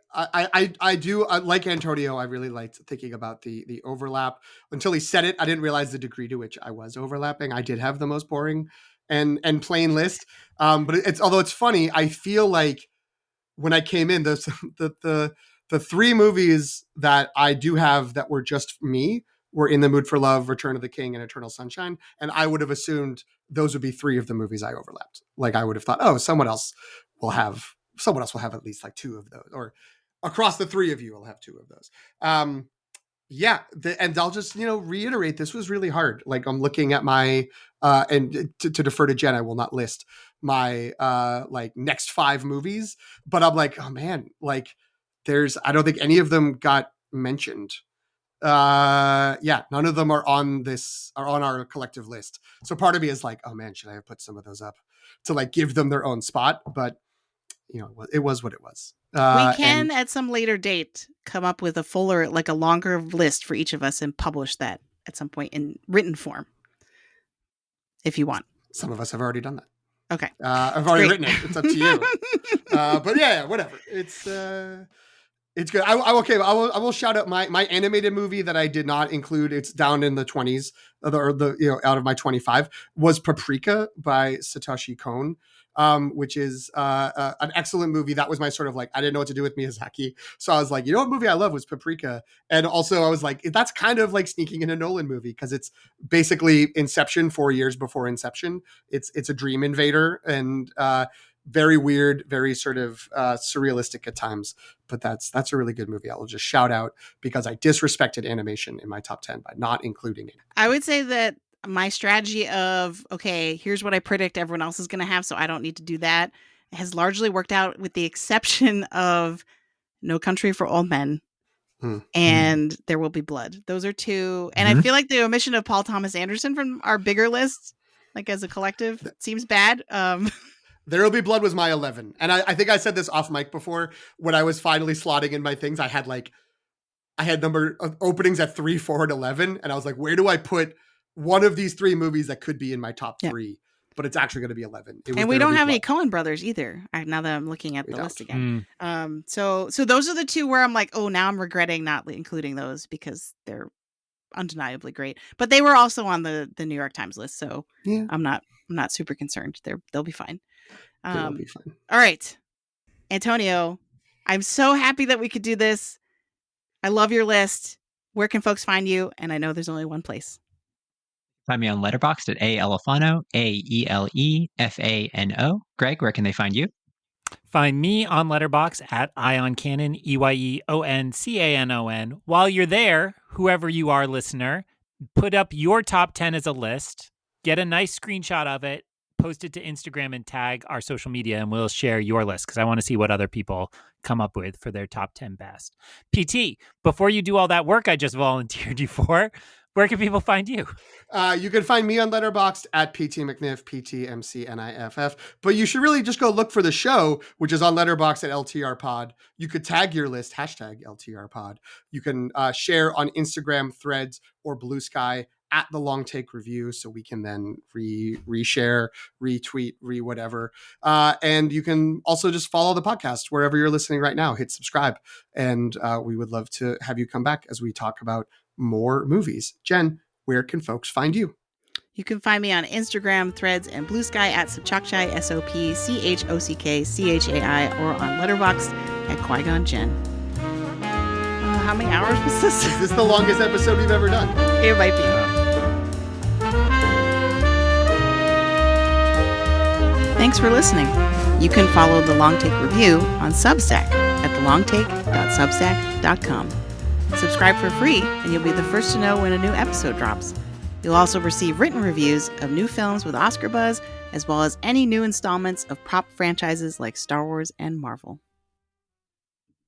do like Antonio. I really liked thinking about the overlap. Until he said it, I didn't realize the degree to which I was overlapping. I did have the most boring and plain list. But although it's funny, I feel like when I came in, the 3 movies that I do have that were just me were In the Mood for Love, Return of the King, and Eternal Sunshine. And I would have assumed those would be 3 of the movies I overlapped. Like I would have thought, someone else will have someone else will have at least like 2 of those, or across the 3 of you will have 2 of those. And I'll just, reiterate, this was really hard. Like, I'm looking at my, and to defer to Jen, I will not list my, like, next 5 movies, but I'm like, oh man, like, I don't think any of them got mentioned. None of them are on our collective list. So part of me is like, oh man, should I have put some of those up to like give them their own spot? But it was what it was. We can at some later date come up with a longer list for each of us and publish that at some point in written form, if you want. Some of us have already done that. Okay. I've already written it. It's up to you. But yeah, whatever. It's good. I will shout out my animated movie that I did not include. It's down in the 20s, out of my 25, was Paprika by Satoshi Kon, which is an excellent movie. That was my sort of like, I didn't know what to do with Miyazaki, so I was like, what movie I love was Paprika. And also I was like, that's kind of like sneaking in a Nolan movie, because it's basically Inception 4 years before Inception. It's a dream invader, and very weird, very sort of surrealistic at times, but that's a really good movie. I will just shout out because I disrespected animation in my top 10 by not including it. I would say that my strategy of, okay, here's what I predict everyone else is going to have, so I don't need to do that, has largely worked out, with the exception of No Country for Old Men and There Will Be Blood. Those are 2. And I feel like the omission of Paul Thomas Anderson from our bigger list, like as a collective, seems bad. There Will Be Blood was my 11. And I think I said this off mic before, when I was finally slotting in my things, I had number of openings at 3, 4, and 11. And I was like, where do I put one of these 3 movies that could be in my top 3? But it's actually going to be 11. And we don't have any Coen brothers either. Now that I'm looking at the list again. So those are the 2 where I'm like, oh, now I'm regretting not including those, because they're undeniably great. But they were also on the New York Times list. So yeah. I'm not super concerned. They'll be fine. They'll be fine. All right, Antonio, I'm so happy that we could do this. I love your list. Where can folks find you? And I know there's only one place. Find me on Letterboxd at Aelefano, AELEFANO. Greg, where can they find you? Find me on Letterboxd at Ion Cannon, EYEONCANON. While you're there, whoever you are, listener, put up your top 10 as a list, get a nice screenshot of it, post it to Instagram and tag our social media, and we'll share your list, because I want to see what other people come up with for their top 10 best. PT, before you do all that work I just volunteered you for, where can people find you? You can find me on Letterboxd at PT McNiff, PTMCNIFF. But you should really just go look for the show, which is on Letterboxd at LTR Pod. You could tag your list, hashtag LTR Pod. You can share on Instagram, Threads, or Blue Sky at The Long Take Review, so we can then reshare, retweet, whatever. And you can also just follow the podcast wherever you're listening right now. Hit subscribe, and we would love to have you come back as we talk about more movies. Jen, where can folks find you? You can find me on Instagram, Threads, and Blue Sky at Sopchockchai, SOPCHOCKCHAI, or on Letterboxd at Qui-Gon Jen. How many hours was this? Is this the longest episode we've ever done? It might be. Thanks for listening. You can follow The Long Take Review on Substack at thelongtake.substack.com. Subscribe for free, and you'll be the first to know when a new episode drops. You'll also receive written reviews of new films with Oscar buzz, as well as any new installments of prop franchises like Star Wars and Marvel.